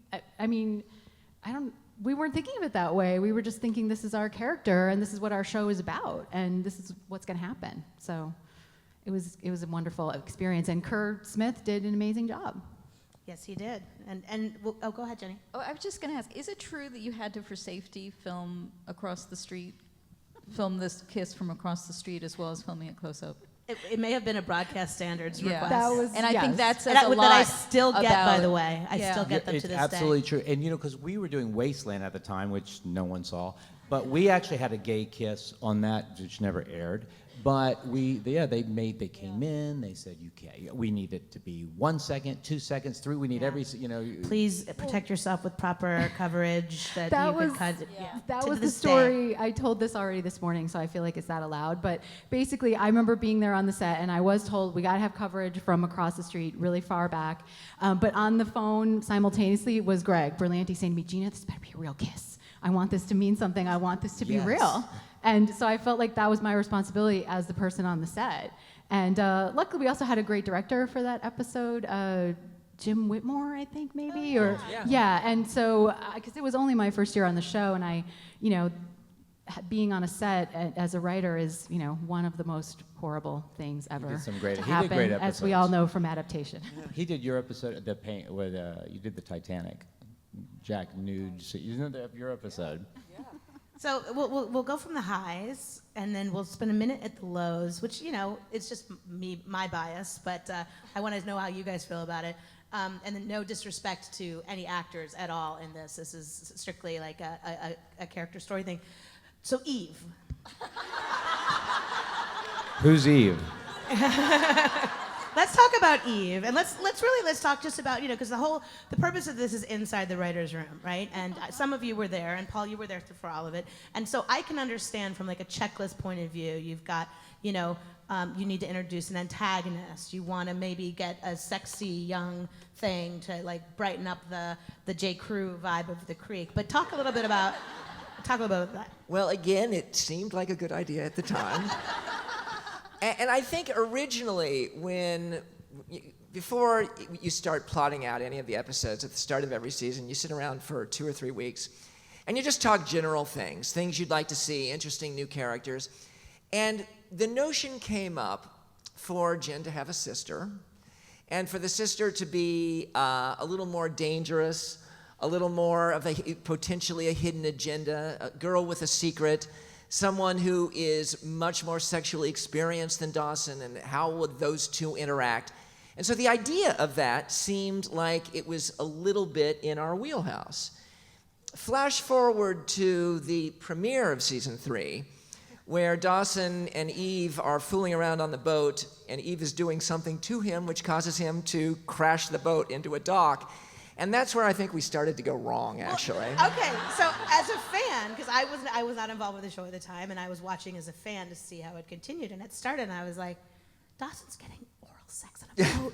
weren't thinking of it that way. We were just thinking, this is our character and this is what our show is about and this is what's going to happen. So it was a wonderful experience, and Kerr Smith did an amazing job. Yes, he did. Go ahead, Jenny. Oh, I was just going to ask, is it true that you had to, for safety, film this kiss from across the street as well as filming it close up? It may have been a broadcast standards request. That was, and I think that says that a lot that I still get, about, by the way. I still get them it's to this absolutely day. true. And because we were doing Wasteland at the time, which no one saw, but we actually had a gay kiss on that, which never aired. But they came in, they said, we need it to be 1 second, 2 seconds, 3, we need every, Please protect yourself with proper coverage that you could cut. That to was the this day. story. I told this already this morning, so I feel like it's that allowed. But basically, I remember being there on the set, and I was told we got to have coverage from across the street, really far back. But on the phone simultaneously was Greg Berlanti saying to me, Gina, this better be a real kiss. I want this to mean something. I want this to be real. And so I felt like that was my responsibility as the person on the set. And luckily, we also had a great director for that episode, Jim Whitmore, I think, maybe? And so, because it was only my first year on the show, and I, being on a set as a writer is, one of the most horrible things ever did some great- to he did happen, great as we episodes. all know from adaptation. He did your episode, the paint, with you did the Titanic, Jack nude. So you didn't have your episode. So we'll go from the highs, and then we'll spend a minute at the lows, which, it's just my bias, but I want to know how you guys feel about it. And then no disrespect to any actors at all in this. This is strictly like a character story thing. So Eve. Who's Eve? Let's talk about Eve, and let's talk just about, because the purpose of this is inside the writer's room, right? And some of you were there, and Paul, you were there for all of it, and so I can understand from like a checklist point of view. You've got, you need to introduce an antagonist. You want to maybe get a sexy young thing to like brighten up the J. Crew vibe of the Creek. But talk a little bit about that. Well, again, it seemed like a good idea at the time. And I think originally, before you start plotting out any of the episodes at the start of every season, you sit around for 2 or 3 weeks, and you just talk general things you'd like to see, interesting new characters. And the notion came up for Jen to have a sister, and for the sister to be a little more dangerous, a little more of potentially a hidden agenda, a girl with a secret, someone who is much more sexually experienced than Dawson, and how would those two interact? And so the idea of that seemed like it was a little bit in our wheelhouse. Flash forward to the premiere of season 3, where Dawson and Eve are fooling around on the boat, and Eve is doing something to him which causes him to crash the boat into a dock. And that's where I think we started to go wrong, actually. Well, okay, so as a fan, because I was not involved with the show at the time, and I was watching as a fan to see how it continued, and it started, and I was like, Dawson's getting oral sex on a boat.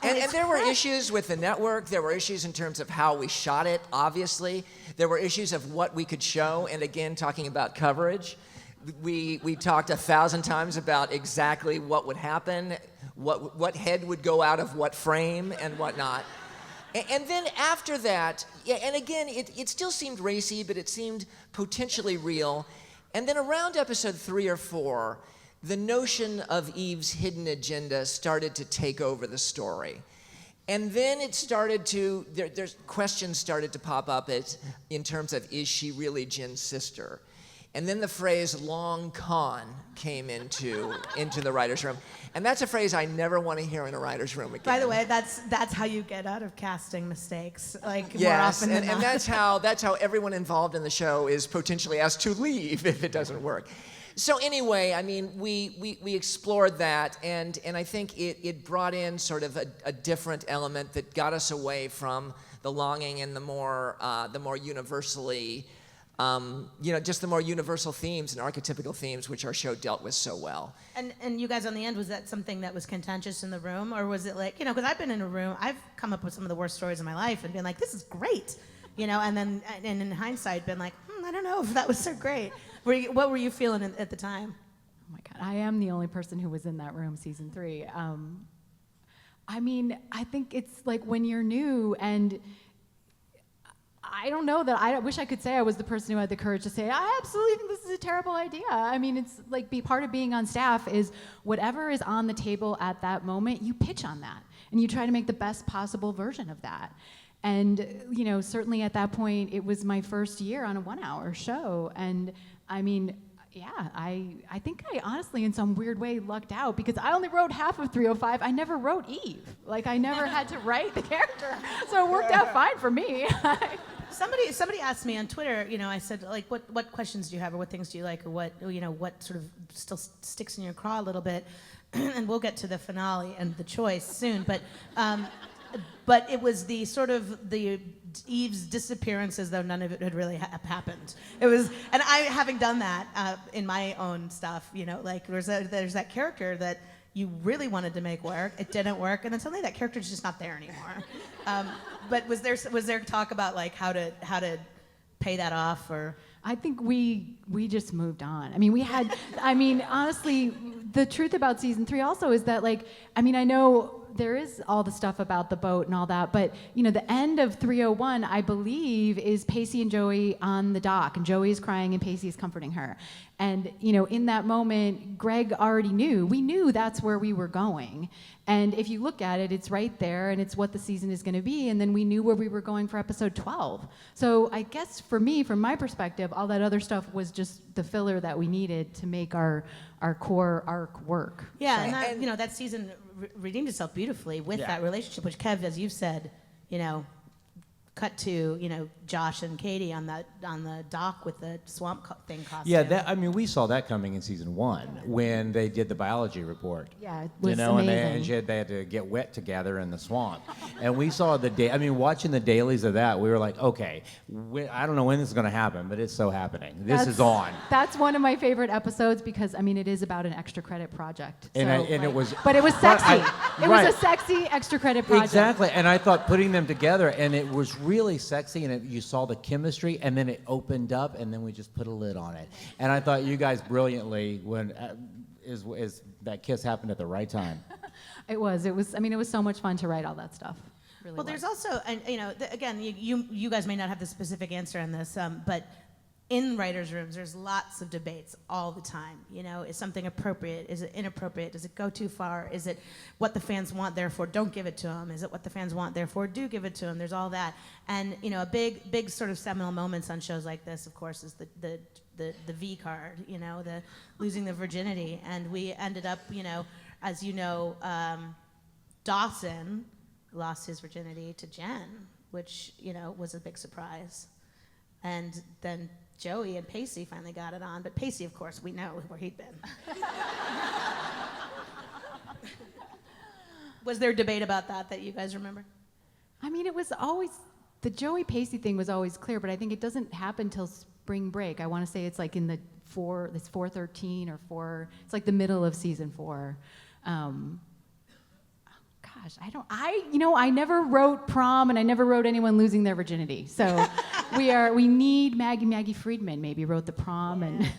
And there were issues with the network. There were issues in terms of how we shot it, obviously. There were issues of what we could show, and again, talking about coverage. We talked 1,000 times about exactly what would happen, what head would go out of what frame and whatnot. And then after that, and again, it still seemed racy, but it seemed potentially real. And then around episode 3 or 4, the notion of Eve's hidden agenda started to take over the story. And then it started to, there's questions started to pop up in terms of, is she really Jen's sister? And then the phrase long con came into the writer's room. And that's a phrase I never want to hear in a writer's room again. By the way, that's how you get out of casting mistakes, like more yes, often than and not. that's how everyone involved in the show is potentially asked to leave if it doesn't work. So anyway, I mean, we explored that, and I think it brought in sort of a different element that got us away from the longing and the more universally just the more universal themes and archetypical themes which our show dealt with so well. And you guys on the end, was that something that was contentious in the room, or was it like, because I've been in a room, I've come up with some of the worst stories of my life and been like, this is great, and then and in hindsight been like, I don't know if that was so great. What were you feeling at the time? Oh my God, I am the only person who was in that room season 3. I think it's like when you're new, and I don't know that I wish I could say I was the person who had the courage to say, I absolutely think this is a terrible idea. It's like part of being on staff is whatever is on the table at that moment, you pitch on that and you try to make the best possible version of that. And, certainly at that point, it was my first year on a 1-hour show. And I think I honestly, in some weird way, lucked out because I only wrote half of 305. I never wrote Eve. Like, I never had to write the character. So it worked out fine for me. Somebody asked me on Twitter, I said, like, what questions do you have, or what things do you like, or what sort of still sticks in your craw a little bit, and we'll get to the finale and the choice soon, but it was the sort of the Eve's disappearance as though none of it had really happened. It was, and I, having done that in my own stuff, like there's that character that you really wanted to make work, it didn't work, and then suddenly that character's just not there anymore. But was there talk about like how to pay that off, or? I think we just moved on. Honestly, the truth about season 3 also is that I know there is all the stuff about the boat and all that, but the end of 301, I believe, is Pacey and Joey on the dock, and Joey is crying and Pacey is comforting her. And in that moment, Greg already knew. We knew that's where we were going. And if you look at it, it's right there, and it's what the season is going to be. And then we knew where we were going for episode 12. So I guess for me, from my perspective, all that other stuff was just the filler that we needed to make our core arc work. Yeah, and that season redeemed itself beautifully with that relationship, which Kev, as you've said, cut to Josh and Katie on the dock with the swamp thing costume. Yeah, we saw that coming in season 1 when they did the biology report. Yeah, it was amazing. amazing. They had to get wet together in the swamp, and we saw watching the dailies of that, we were like, okay, I don't know when this is going to happen, but it's so happening. This is on. That's one of my favorite episodes because it is about an extra credit project. It was. But it was sexy. It was a sexy extra credit project. Exactly, and I thought putting them together, and it was really sexy, and you saw the chemistry, and then it opened up, and then we just put a lid on it. And I thought you guys brilliantly is that kiss happened at the right time. It was so much fun to write all that stuff. Really well, there's also, and again, you guys may not have the specific answer on this, but in writers' rooms, there's lots of debates all the time. Is something appropriate? Is it inappropriate? Does it go too far? Is it what the fans want, therefore don't give it to them? Is it what the fans want, therefore do give it to them? There's all that. And, a big sort of seminal moments on shows like this, of course, is the V card, the losing the virginity. And we ended up, as Dawson lost his virginity to Jen, which, was a big surprise. And then Joey and Pacey finally got it on, but Pacey, of course, we know where he'd been. Was there a debate about that you guys remember? It was always, the Joey Pacey thing was always clear, but I think it doesn't happen till spring break. I want to say it's like in it's 413 or 4, it's like the middle of season 4. I never wrote prom, and I never wrote anyone losing their virginity. So we need Maggie Friedman maybe wrote the prom. Yeah. And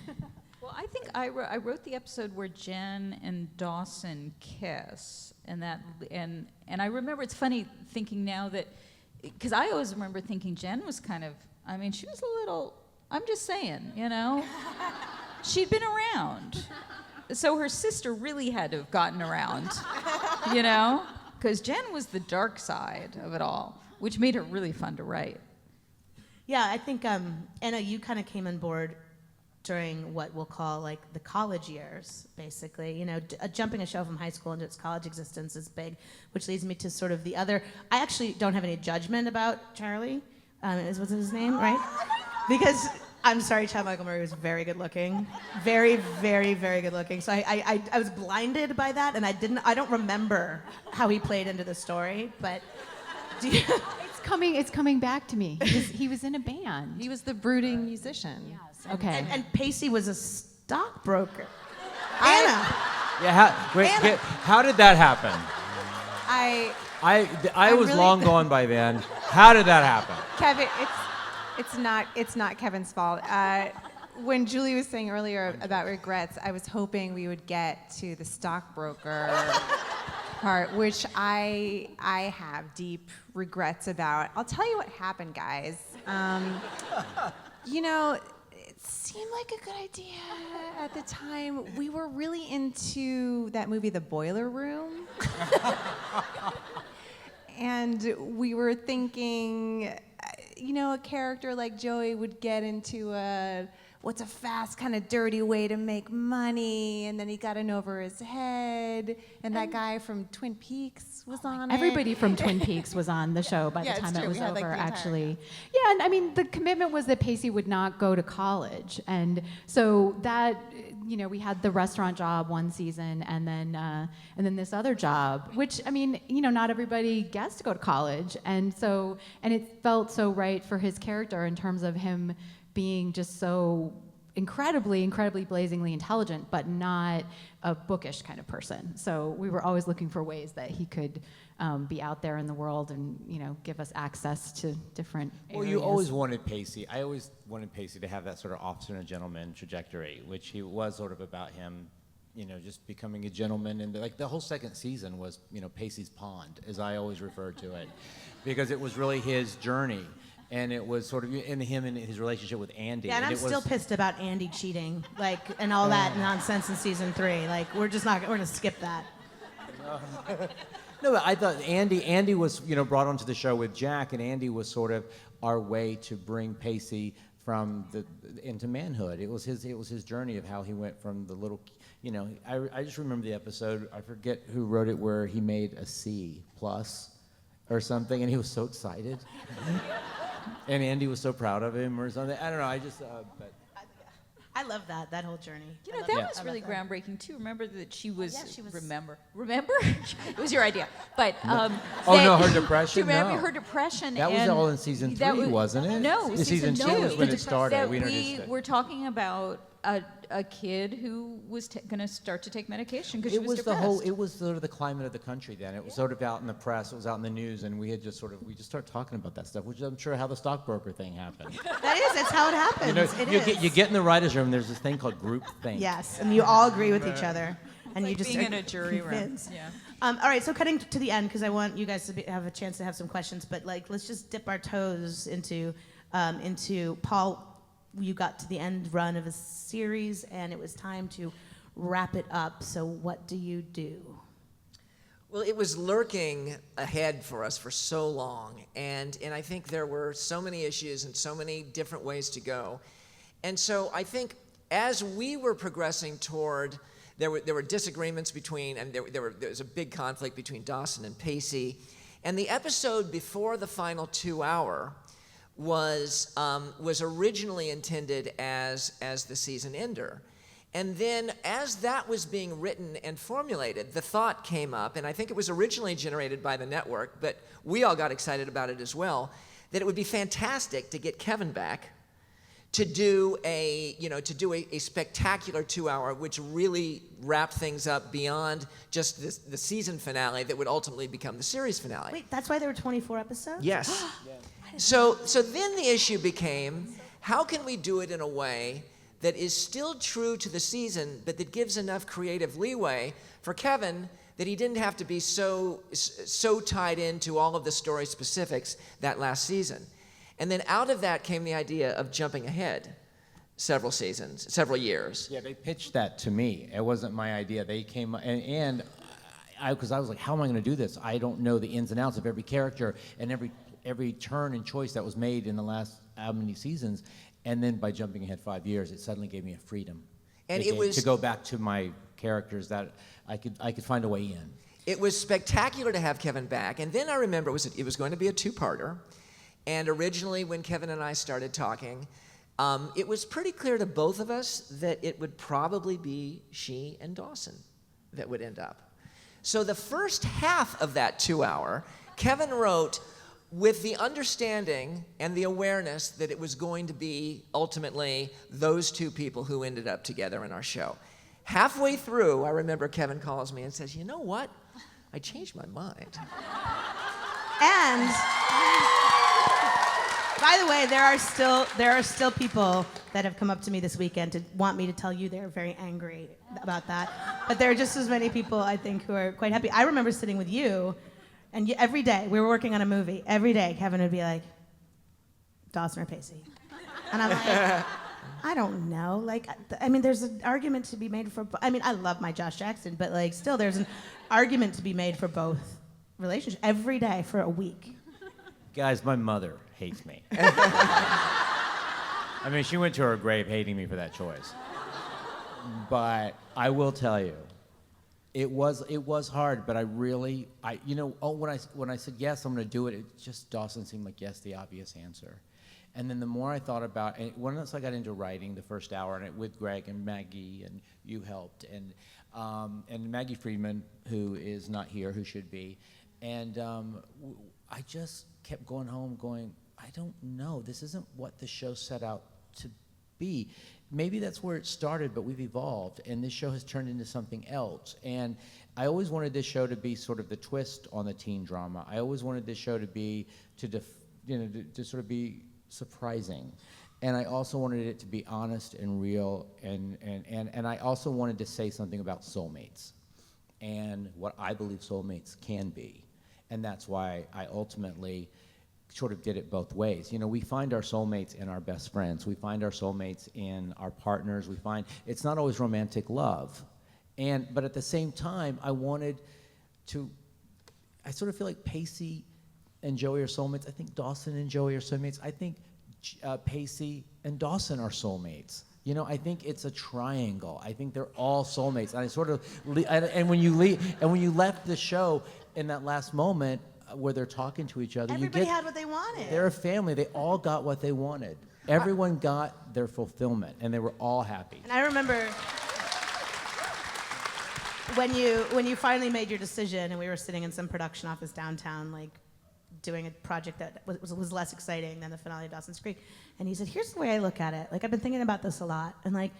well, I think I wrote the episode where Jen and Dawson kiss, and I remember, it's funny thinking now that, because I always remember thinking Jen was kind of, she was a little, I'm just saying, she'd been around. So her sister really had to have gotten around, because Jen was the dark side of it all, which made her really fun to write. Yeah, I think, Anna, you kind of came on board during what we'll call like the college years, basically. Jumping a show from high school into its college existence is big, which leads me to sort of the other. I actually don't have any judgment about Charlie. Was his name, right? Because I'm sorry, Chad Michael Murray was very good looking, very, very, very good looking. So I was blinded by that, and I don't remember how he played into the story, but. It's It's coming back to me. He was in a band. He was the brooding musician. Yes. Okay. And Pacey was a stockbroker. Anna. Yeah, how did that happen? I I was really long gone by then. How did that happen? Kevin, it's not Kevin's fault. When Julie was saying earlier about regrets, I was hoping we would get to the stockbroker part, which I have deep regrets about. I'll tell you what happened, guys. You know, it seemed like a good idea at the time. We were really into that movie, The Boiler Room. And we were thinking, you know, a character like Joey would get into what's a fast, kind of dirty way to make money, and then he got in over his head, and that guy from Twin Peaks was on it. Everybody from Twin Peaks was on the show by the it's time true. it was We had, like, over, the entire actually. Yeah, and I mean, the commitment was that Pacey would not go to college. And so that, you know, we had the restaurant job one season, and then this other job, which, I mean, you know, not everybody gets to go to college. And it felt so right for his character in terms of him being just so incredibly blazingly intelligent, but not a bookish kind of person. So we were always looking for ways that he could be out there in the world and, you know, give us access to different areas. Well, you always wanted Pacey. I always wanted Pacey to have that sort of officer and a gentleman trajectory, which he was sort of about him, you know, just becoming a gentleman. And like the whole second season was, you know, Pacey's Pond, as I always referred to it, because it was really his journey. And it was sort of in him and his relationship with Andy. Yeah, and I'm still pissed about Andy cheating, like, and all that nonsense in season 3. Like, we're gonna skip that. No, but I thought Andy was, you know, brought onto the show with Jack, and Andy was sort of our way to bring Pacey into manhood. It was his journey of how he went from the little, you know. I just remember the episode. I forget who wrote it, where he made a C+ or something, and he was so excited. And Andy was so proud of him or something. I don't know. I just, but I love that whole journey. You know, I love that was really groundbreaking too. Remember that she was. Yeah, she was- Remember? It was your idea, but oh that- no, her depression. Do you remember no. her depression? That was and all in season 3, wasn't it? No, In season 2 was when it started. That We we introduced it. were talking about a kid who was going to start to take medication because she was depressed. It was sort of the climate of the country then. It was sort of out in the press. It was out in the news, and we just started talking about that stuff, which I'm sure how the stockbroker thing happened. That's how it happens. You know, you get in the writers' room. There's this thing called group think. Yes, and you all agree with each other, and It's you like just being are in a jury room. convinced. Yeah. All right, so cutting to the end, because I want you guys to have a chance to have some questions, but like, let's just dip our toes into Paul. You got to the end run of a series, and it was time to wrap it up. So what do you do? Well, it was lurking ahead for us for so long, and I think there were so many issues and so many different ways to go. And so I think as we were progressing toward, there were disagreements between, and there was a big conflict between Dawson and Pacey, and the episode before the final 2-hour was originally intended as the season ender. And then as that was being written and formulated, the thought came up, and I think it was originally generated by the network, but we all got excited about it as well, that it would be fantastic to get Kevin back to do a spectacular 2-hour, which really wrapped things up beyond just the season finale that would ultimately become the series finale. Wait, that's why there were 24 episodes? Yes. So then the issue became, how can we do it in a way that is still true to the season, but that gives enough creative leeway for Kevin that he didn't have to be so tied into all of the story specifics that last season. And then out of that came the idea of jumping ahead several seasons, several years. Yeah, they pitched that to me. It wasn't my idea. They came, and because I was like, how am I going to do this? I don't know the ins and outs of every character and every turn and choice that was made in the last how many seasons. And then by jumping ahead 5 years, it suddenly gave me a freedom. And it was to go back to my characters that I could find a way in. It was spectacular to have Kevin back. And then I remember it was going to be a 2-parter. And originally, when Kevin and I started talking, it was pretty clear to both of us that it would probably be she and Dawson that would end up. So the first half of that 2-hour, Kevin wrote with the understanding and the awareness that it was going to be ultimately those two people who ended up together in our show. Halfway through, I remember Kevin calls me and says, "You know what? I changed my mind." And by the way, there are still people that have come up to me this weekend to want me to tell you they're very angry about that. But there are just as many people, I think, who are quite happy. I remember sitting with you, and every day, we were working on a movie. Every day, Kevin would be like, "Dawson or Pacey?" And I'm like, I don't know. Like, I mean, there's an argument to be made for. I mean, I love my Josh Jackson, but like, still, there's an argument to be made for both relationships every day for a week. Guys, my mother hates me. I mean, she went to her grave hating me for that choice. But I will tell you, it was hard. But when I said yes, I'm going to do it. It just Dawson seemed like yes, the obvious answer. And then the more I thought about it, once I got into writing the first hour, and with Greg and Maggie, and you helped, and Maggie Friedman, who is not here, who should be, and I just kept going home going, I don't know, this isn't what the show set out to be. Maybe that's where it started, but we've evolved, and this show has turned into something else. And I always wanted this show to be sort of the twist on the teen drama. I always wanted this show to be to sort of be surprising, and I also wanted it to be honest and real, and I also wanted to say something about soulmates and what I believe soulmates can be. And that's why I ultimately sort of did it both ways. You know, we find our soulmates in our best friends. We find our soulmates in our partners. We find it's not always romantic love. But at the same time, I sort of feel like Pacey and Joey are soulmates. I think Dawson and Joey are soulmates. I think Pacey and Dawson are soulmates. You know, I think it's a triangle. I think they're all soulmates. And I sort of, and when you left the show in that last moment where they're talking to each other, everybody had what they wanted. They're a family. They all got what they wanted. Everyone got their fulfillment, and they were all happy. And I remember when you finally made your decision, and we were sitting in some production office downtown, like doing a project that was less exciting than the finale of Dawson's Creek. And he said, here's the way I look at it. Like, I've been thinking about this a lot. And like,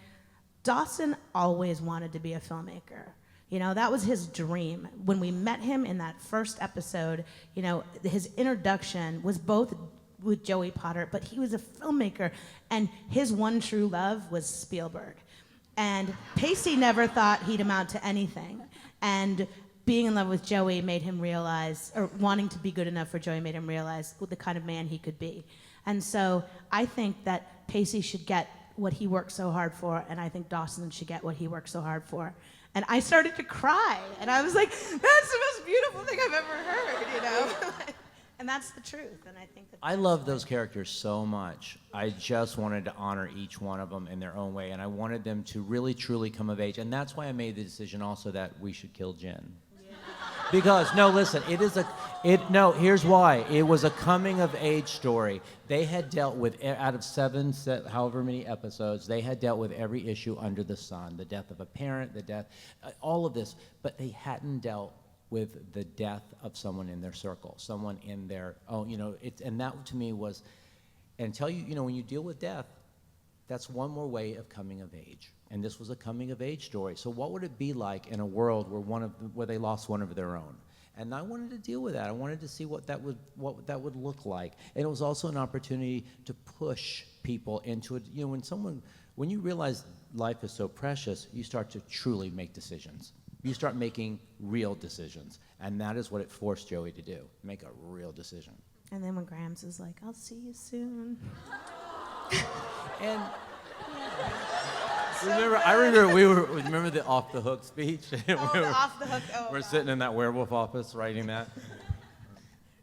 Dawson always wanted to be a filmmaker. You know, that was his dream. When we met him in that first episode, you know, his introduction was both with Joey Potter, but he was a filmmaker. And his one true love was Spielberg. And Pacey never thought he'd amount to anything. And being in love with Joey made him realize, or wanting to be good enough for Joey made him realize the kind of man he could be. And so I think that Pacey should get what he worked so hard for, and I think Dawson should get what he worked so hard for. And I started to cry, and I was like, that's the most beautiful thing I've ever heard, you know? And that's the truth, and I think that I love those characters so much. I just wanted to honor each one of them in their own way, and I wanted them to really, truly come of age. And that's why I made the decision also that we should kill Jen. Because, no, listen, here's why. It was a coming-of-age story. They had dealt with, out of however many episodes, they had dealt with every issue under the sun. The death of a parent, the death, all of this. But they hadn't dealt with the death of someone in their circle, someone in their own, you know, and that to me was, and when you deal with death, that's one more way of coming of age. And this was a coming of age story. So what would it be like in a world where they lost one of their own? And I wanted to deal with that. I wanted to see what that would look like. And it was also an opportunity to push people into it. You know, when you realize life is so precious, you start to truly make decisions. You start making real decisions. And that is what it forced Joey to do, make a real decision. And then when Grams is like, I'll see you soon. And remember the off the hook speech? The off the hook. Oh, we're sitting in that werewolf office writing that.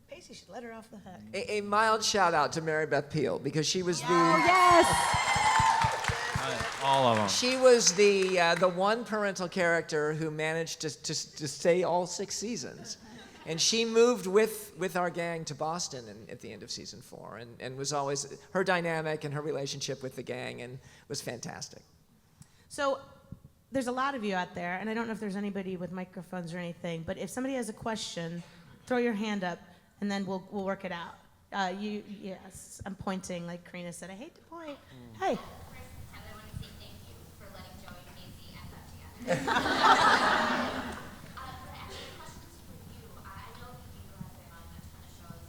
Pacey should let her off the hook. A mild shout out to Mary Beth Peal, because she was All of them. She was the one parental character who managed to stay all 6 seasons. And she moved with our gang to Boston at the end of season 4, and was always, her dynamic and her relationship with the gang and was fantastic. So there's a lot of you out there, and I don't know if there's anybody with microphones or anything, but if somebody has a question, throw your hand up, and then we'll work it out. Yes, I'm pointing like Karina said. I hate to point. Hey. I want to say thank you for letting Joey and Casey end up together. But actually, questions for you. I know that you have been on a ton of shows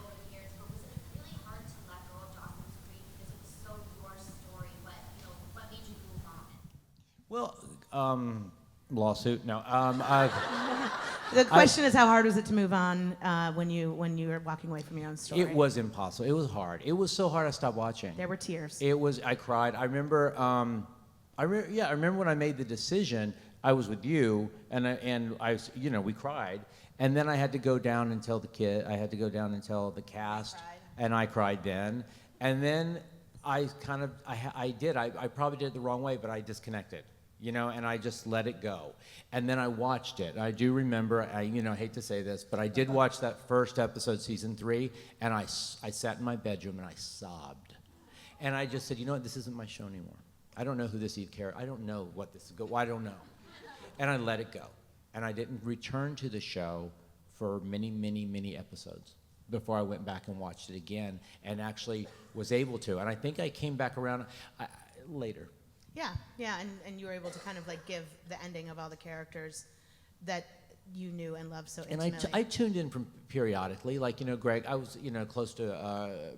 over the years, but was it really hard to let go of Dawson's Creek because it was so your story? What made you move on? Well, lawsuit? No. The question is, how hard was it to move on when you were walking away from your own story? It was impossible. It was hard. It was so hard I stopped watching. There were tears. It was. I cried. I remember. I remember when I made the decision. I was with you, and we cried, and then I had to go down and tell the kid. I had to go down and tell the cast, and I cried then, and then I did. I probably did it the wrong way, but I disconnected. And I just let it go. And then I watched it. I do remember, I hate to say this, but I did watch that first episode, season 3, and I sat in my bedroom and I sobbed. And I just said, you know what, this isn't my show anymore. I don't know who this Eve character, I don't know what this is, I don't know. And I let it go. And I didn't return to the show for many, many, many episodes before I went back and watched it again and actually was able to. And I think I came back around later. Yeah, and you were able to kind of like give the ending of all the characters that you knew and loved so intimately. And I tuned in from periodically, like Greg. I was close to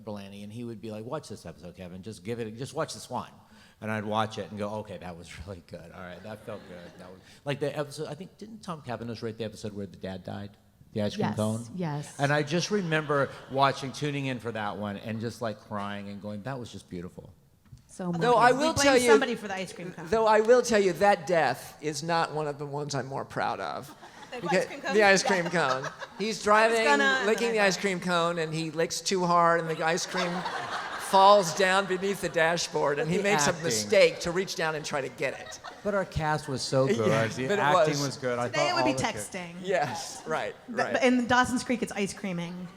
Berlanti, and he would be like, "Watch this episode, Kevin. Just watch this one." And I'd watch it and go, "Okay, that was really good. All right, that felt good." That was like the episode. I think didn't Tom Cavanaugh write the episode where the dad died, the ice cream cone? Yes. And I just remember tuning in for that one, and just like crying and going, "That was just beautiful." So much. Though I will tell you, somebody for the ice cream cone. Though I will tell you that death is not one of the ones I'm more proud of. The ice cream cone. He's driving, licking the ice cream cone, and he licks too hard, and the ice cream falls down beneath the dashboard, and he makes a mistake to reach down and try to get it. But our cast was so good. Yeah, the but it acting was. good. I Today thought it would be all the texting. Yes, right. But in Dawson's Creek, it's ice creaming.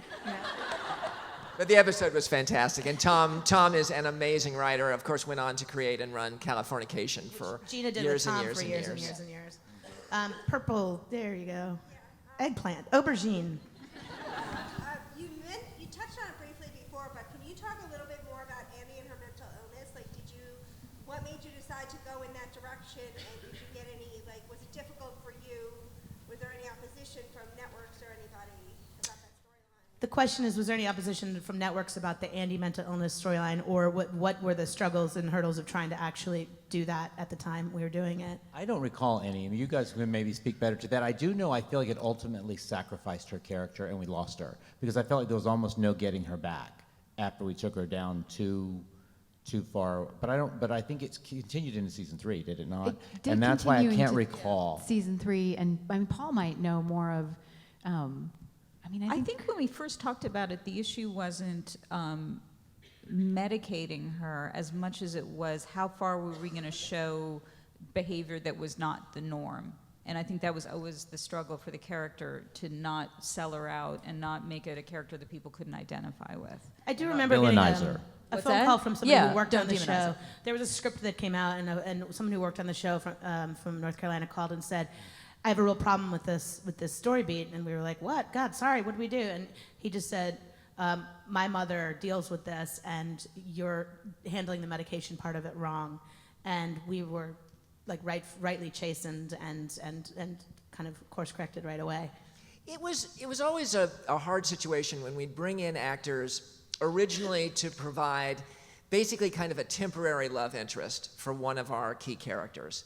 But the episode was fantastic, and Tom is an amazing writer. Of course, went on to create and run Californication for Gina did years with Tom and years for and years years. and years and years. Purple, there you go. Eggplant, aubergine. You touched on it briefly before, but can you talk a little bit more about Andy and her mental illness? What made you decide to go in that direction, and did you get any, was it difficult for you? Was there any opposition from networks or anybody about that storyline? The question is, was there any opposition from networks about the Andy mental illness storyline, or what were the struggles and hurdles of trying to actually do that at the time we were doing it? I don't recall any. I mean, you guys can maybe speak better to that. I do know I feel like it ultimately sacrificed her character and we lost her because I felt like there was almost no getting her back after we took her down too far. But I think it's continued into season 3, did it not? It did and that's why I continue can't into recall. Season 3, and I mean, Paul might know more of. I think when we first talked about it, the issue wasn't medicating her as much as it was how far were we going to show behavior that was not the norm. And I think that was always the struggle for the character, to not sell her out and not make it a character that people couldn't identify with. I do remember getting Villainize her. a What's phone that? call from somebody Yeah, who worked don't on the demonize show. her. There was a script that came out, and someone who worked on the show from North Carolina called and said, "I have a real problem with this story beat." And we were like, "What? God, sorry, what did we do?" And he just said, "My mother deals with this, and you're handling the medication part of it wrong." And we were like rightly chastened and kind of course corrected right away. It was always a hard situation when we'd bring in actors originally to provide basically kind of a temporary love interest for one of our key characters.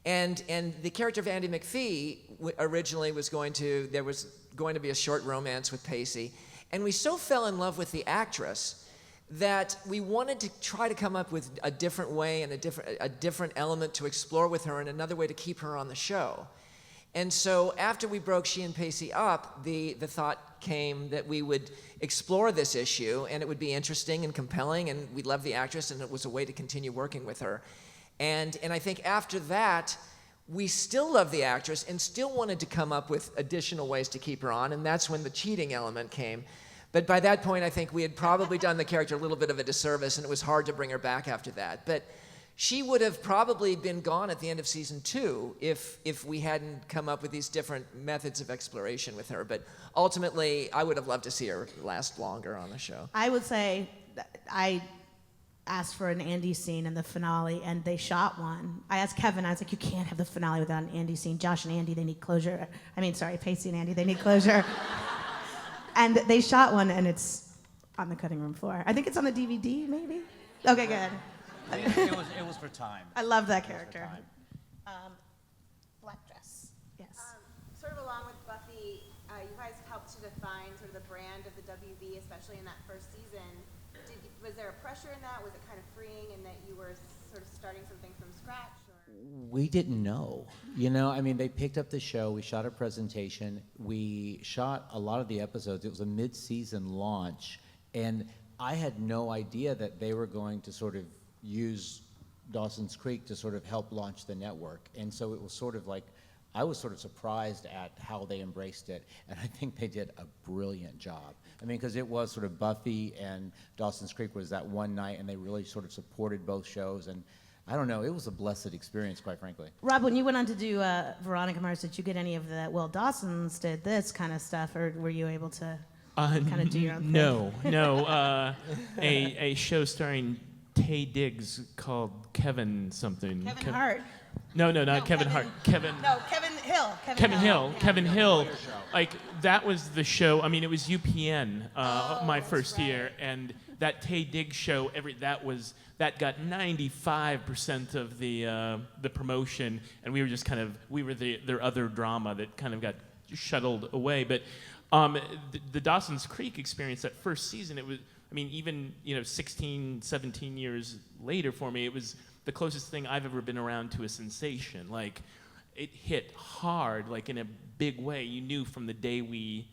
And the character of Andy McPhee originally was going to be a short romance with Pacey. And we so fell in love with the actress that we wanted to try to come up with a different way and a different element to explore with her and another way to keep her on the show. And so after we broke she and Pacey up, the thought came that we would explore this issue, and it would be interesting and compelling, and we loved the actress, and it was a way to continue working with her. And I think after that, we still loved the actress and still wanted to come up with additional ways to keep her on, and that's when the cheating element came. But by that point, I think we had probably done the character a little bit of a disservice, and it was hard to bring her back after that. But she would have probably been gone at the end of season 2 if we hadn't come up with these different methods of exploration with her. But ultimately, I would have loved to see her last longer on the show. I would say I asked for an Andy scene in the finale, and they shot one. I asked Kevin, I was like, you can't have the finale without an Andy scene. Josh and Andy, they need closure. I mean, sorry, Pacey and Andy, they need closure. And they shot one, and it's on the cutting room floor. I think it's on the DVD, maybe? Okay, good. It was for time. I love that character. Black dress, yes. Sort of along with Buffy, you guys helped to define sort of the brand of the WB, especially in that first season. Was there a pressure in that? Was it kind of freeing in that you were sort of starting something from scratch? Or? We didn't know. You know, I mean, they picked up the show. We shot a presentation. We shot a lot of the episodes. It was a mid-season launch, and I had no idea that they were going to sort of use Dawson's Creek to sort of help launch the network. And so it was sort of like, I was sort of surprised at how they embraced it, and I think they did a brilliant job. I mean, because it was sort of Buffy and Dawson's Creek was that one night, and they really sort of supported both shows, and I don't know, it was a blessed experience, quite frankly. Rob, when you went on to do Veronica Mars, did you get any of the, well, Dawson's did this kind of stuff, or were you able to kind of do your own thing? No. A show starring Taye Diggs called Kevin something. Kevin Hart. No, not Kevin Hart. Kevin Hill. Kevin Hill. Yeah. Kevin Hill. Like, that was the show. I mean, it was UPN my first year, and that Taye Diggs show, that got 95% of the promotion, and we were just we were their other drama that kind of got shuttled away. But the Dawson's Creek experience, that first season, it was, I mean, even 16, 17 years later for me, it was the closest thing I've ever been around to a sensation. Like, it hit hard, like in a big way. You knew from the day we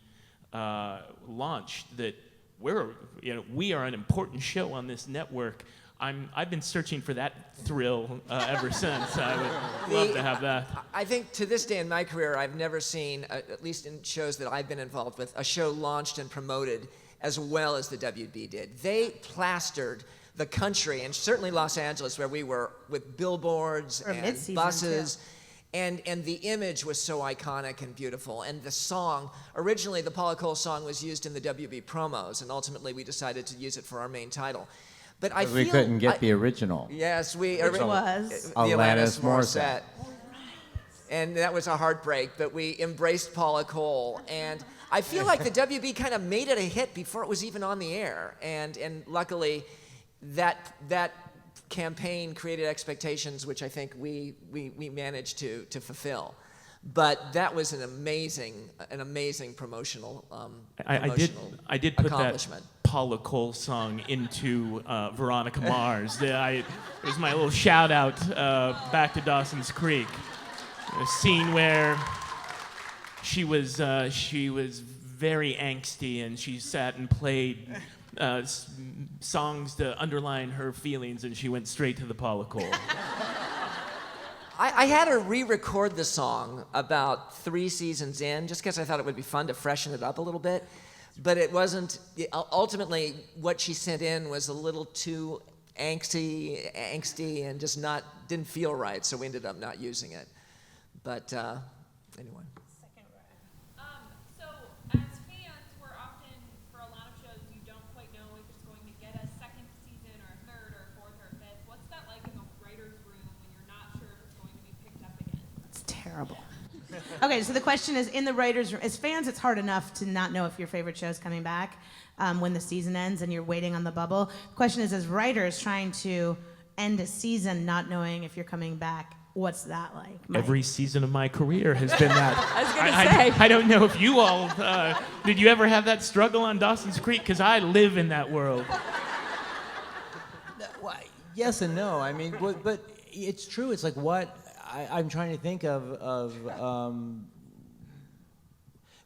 launched that we are an important show on this network. I've been searching for that thrill ever since. I would love to have that. I think to this day in my career, I've never seen, at least in shows that I've been involved with, a show launched and promoted as well as the WB did. They plastered the country, and certainly Los Angeles, where we were, with billboards and buses. And the image was so iconic and beautiful. And the song, originally the Paula Cole song was used in the WB promos, and ultimately we decided to use it for our main title. But I feel we couldn't get the original. Yes, Which was? the Alanis Morissette. And that was a heartbreak, but we embraced Paula Cole. And I feel like the WB kind of made it a hit before it was even on the air. And luckily, that campaign created expectations, which I think we managed to fulfill. But that was an amazing promotional I did put that Paula Cole song into Veronica Mars. It was my little shout out back to Dawson's Creek. A scene where she was very angsty, and she sat and played songs to underline her feelings, and she went straight to the Paula Cole. I had her re-record the song about 3 seasons in, just because I thought it would be fun to freshen it up a little bit. But it wasn't, ultimately, what she sent in was a little too angsty and just didn't feel right, so we ended up not using it. But anyway. So as fans, we're often, for a lot of shows, you don't quite know if it's going to get a second season or a third or a fourth or a fifth. What's that like in the writer's room when you're not sure if it's going to be picked up again? It's terrible. Okay, so the question is, in the writer's room, as fans, it's hard enough to not know if your favorite show is coming back when the season ends and you're waiting on the bubble. The question is, as writers trying to end a season not knowing if you're coming back, what's that like, Mike? Every season of my career has been that. I was gonna say. I don't know if you all, did you ever have that struggle on Dawson's Creek? Because I live in that world. Yes and no. I mean, but it's true. It's like what I'm trying to think of.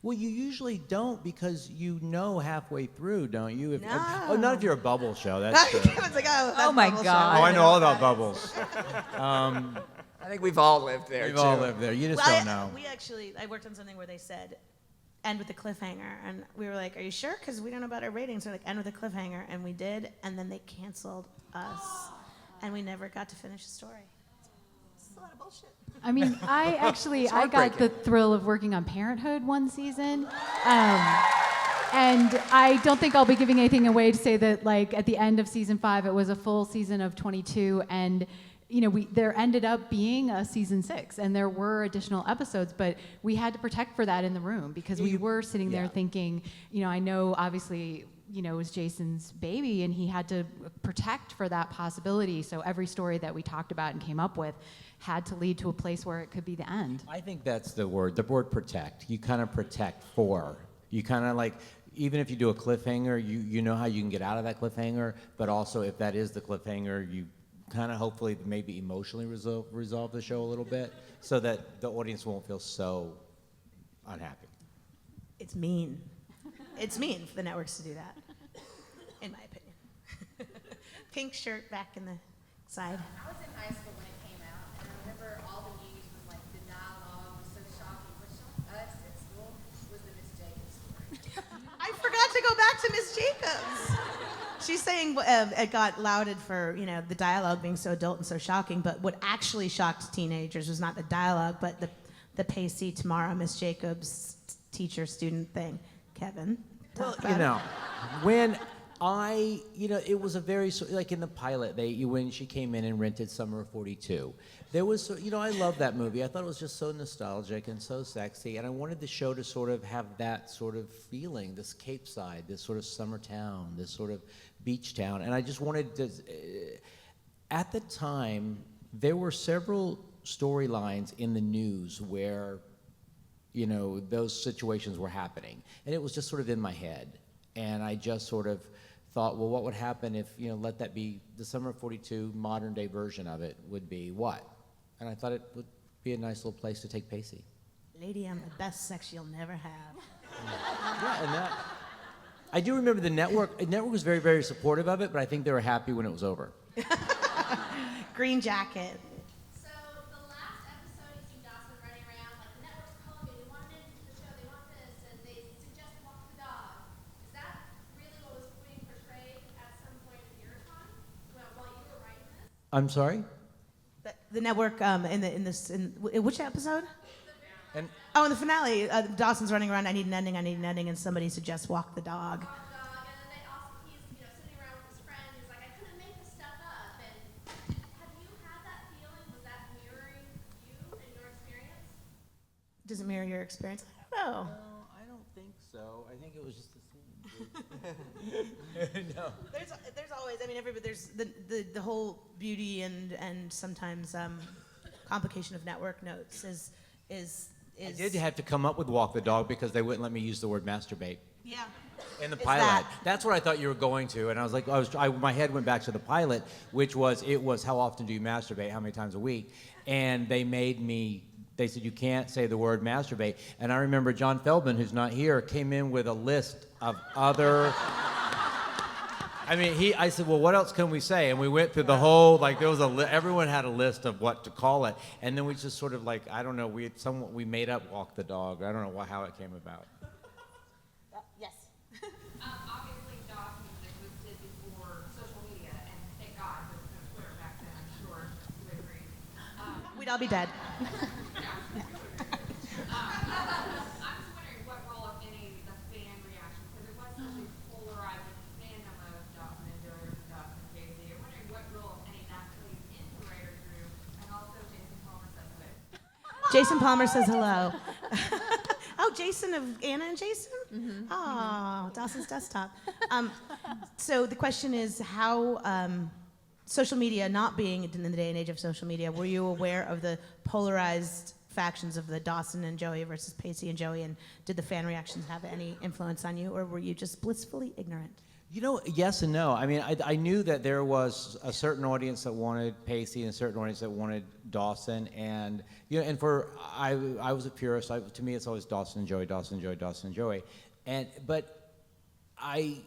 Well, you usually don't, because you know halfway through, don't you? No. Not if you're a bubble show. That's true. It's like, Oh my God. Oh, I know all about bubbles. I think we've all lived there, We've too. all lived there. You just don't know. I worked on something where they said, end with a cliffhanger, and we were like, are you sure? Because we don't know about our ratings. They're like, end with a cliffhanger, and we did, and then they canceled us. and we never got to finish the story. It's a lot of bullshit. I mean, I actually I got the heartbreaking. thrill of working on Parenthood one season, and I don't think I'll be giving anything away to say that like at the end of season 5, it was a full season of 22, and you know there ended up being a season 6, and there were additional episodes, but we had to protect for that in the room because we were sitting there thinking, you know, I know obviously. You know, it was Jason's baby, and he had to protect for that possibility. So every story that we talked about and came up with had to lead to a place where it could be the end. I think that's the word protect. You kind of protect for. You kind of like, even if you do a cliffhanger, you know how you can get out of that cliffhanger, but also if that is the cliffhanger, you kind of hopefully maybe emotionally resolve the show a little bit so that the audience won't feel so unhappy. It's mean. It's mean for the networks to do that, in my opinion. Pink shirt back in the side. I was in high school when it came out, and I remember all the news was like the dialogue was so shocking. What shocked us at school was the Miss Jacobs story. I forgot to go back to Miss Jacobs. She's saying it got lauded for, you know, the dialogue being so adult and so shocking, but what actually shocked teenagers was not the dialogue, but the Pacey tomorrow Miss Jacobs teacher-student thing. Kevin, Well, talk you about know, when it was a very, like in the pilot, when she came in and rented Summer of 42, there was, I love that movie. I thought it was just so nostalgic and so sexy, and I wanted the show to sort of have that sort of feeling, this Cape Side, this sort of summer town, this sort of beach town, and I just wanted to, at the time, there were several storylines in the news where those situations were happening. And it was just sort of in my head. And I just sort of thought, well, what would happen if, let that be the Summer of 42 modern day version of it would be what? And I thought it would be a nice little place to take Pacey. Lady, I'm the best sex you'll never have. Yeah, and that, I do remember the network was very, very supportive of it, but I think they were happy when it was over. Green jacket. So the last episode, you see Dawson running around, like the network's calling me, they want it into the show, they want this, and they suggest walk the dog. Is that really what was being portrayed at some point in your time while you were writing this? I'm sorry? The network in which episode? And Oh, in the finale, Dawson's running around, I need an ending, and somebody suggests walk the dog. Walk the dog, and then they also, he's sitting around with his friend, he's like, I couldn't make this stuff up. And have you had that feeling? Was that mirroring you and your experience? Does it mirror your experience? I don't know. No, I don't think so. I think it was just the same. No. There's always, there's the whole beauty and sometimes complication of network notes is I did have to come up with walk the dog because they wouldn't let me use the word masturbate. Yeah. In the It's pilot. that. That's what I thought you were going to, and I was like, my head went back to the pilot, which was how often do you masturbate, how many times a week, and they said you can't say the word masturbate, and I remember John Feldman, who's not here, came in with a list of other. I said, well, what else can we say? And we went through the whole, there was everyone had a list of what to call it, and then we just sort of I don't know, we made up walk the dog. I don't know how it came about. Yes. Obviously, Dawson's existed before social media, and thank God there was no Twitter back then, I'm sure you would agree. We'd all be dead. I'm just wondering what role, if any, the fan reaction, because it was such a polarizing fandom of Dawson and Joey versus Dawson and Casey. I'm wondering what role, if any, that plays in the writer's room, and also Jason Palmer says hello. Jason Palmer says hello. Oh, Jason of Anna and Jason? Mm-hmm. Oh, Dawson's Desktop. So the question is how social media, not being in the day and age of social media, were you aware of the polarized factions of the Dawson and Joey versus Pacey and Joey, and did the fan reactions have any influence on you, or were you just blissfully ignorant? Yes and no. I knew that there was a certain audience that wanted Pacey and a certain audience that wanted Dawson, and I was a purist. To me, it's always Dawson and Joey, Dawson and Joey, Dawson and Joey, but I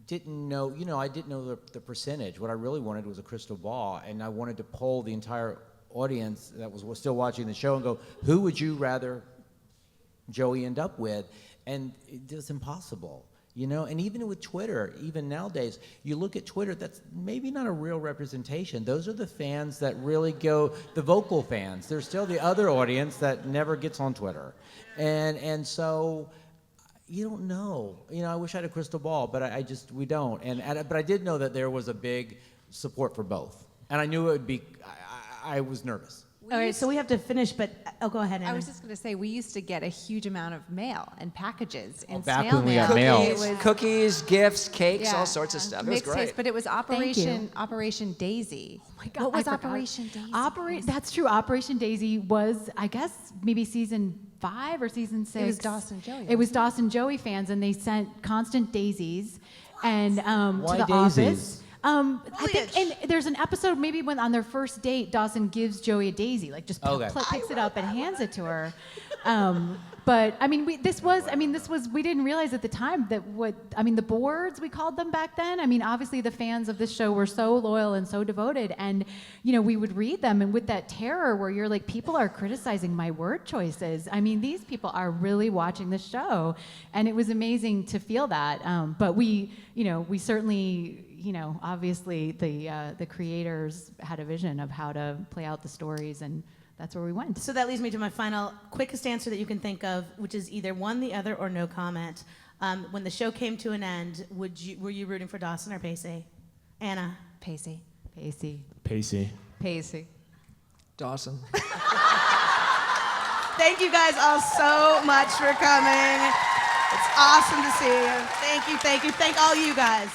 didn't know. I didn't know the percentage. What I really wanted was a crystal ball, and I wanted to poll the entire audience that was still watching the show and go, who would you rather Joey end up with? And it was impossible. You know, and even with Twitter, even nowadays, you look at Twitter, that's maybe not a real representation. Those are the fans that really go, the vocal fans. There's still the other audience that never gets on Twitter. And so, you don't know. You know, I wish I had a crystal ball, but we don't. But I did know that there was a big support for both. And I knew it would be, I was nervous. All right, so we have to finish, but go ahead, Anna. I was just going to say, we used to get a huge amount of mail and packages in back snail when we mail. got mail. It was, Cookies, gifts, cakes, yeah, all sorts of stuff. It was mixtapes, great. but it was Thank you. Operation Daisy. Oh my God, What was I forgot. Operation Daisy? That's true. Operation Daisy was, I guess, maybe season 5 or season 6. It was Dawson Joey. It was Dawson Joey fans, and they sent constant daisies and Why to the daisies? office. I think, and there's an episode maybe when on their first date, Dawson gives Joey a daisy, like just picks it up and hands it to her. But I mean, we didn't realize at the time that the boards, we called them back then. I mean, obviously the fans of this show were so loyal and so devoted, and you know, we would read them, and with that terror where you're like, people are criticizing my word choices. I mean, these people are really watching the show, and it was amazing to feel that. But we certainly, obviously the creators had a vision of how to play out the stories, and that's where we went. So that leads me to my final, quickest answer that you can think of, which is either one, the other, or no comment. When the show came to an end, were you rooting for Dawson or Pacey? Anna? Pacey. Pacey. Pacey. Pacey. Dawson. Thank you guys all so much for coming. It's awesome to see you. Thank you. Thank all you guys.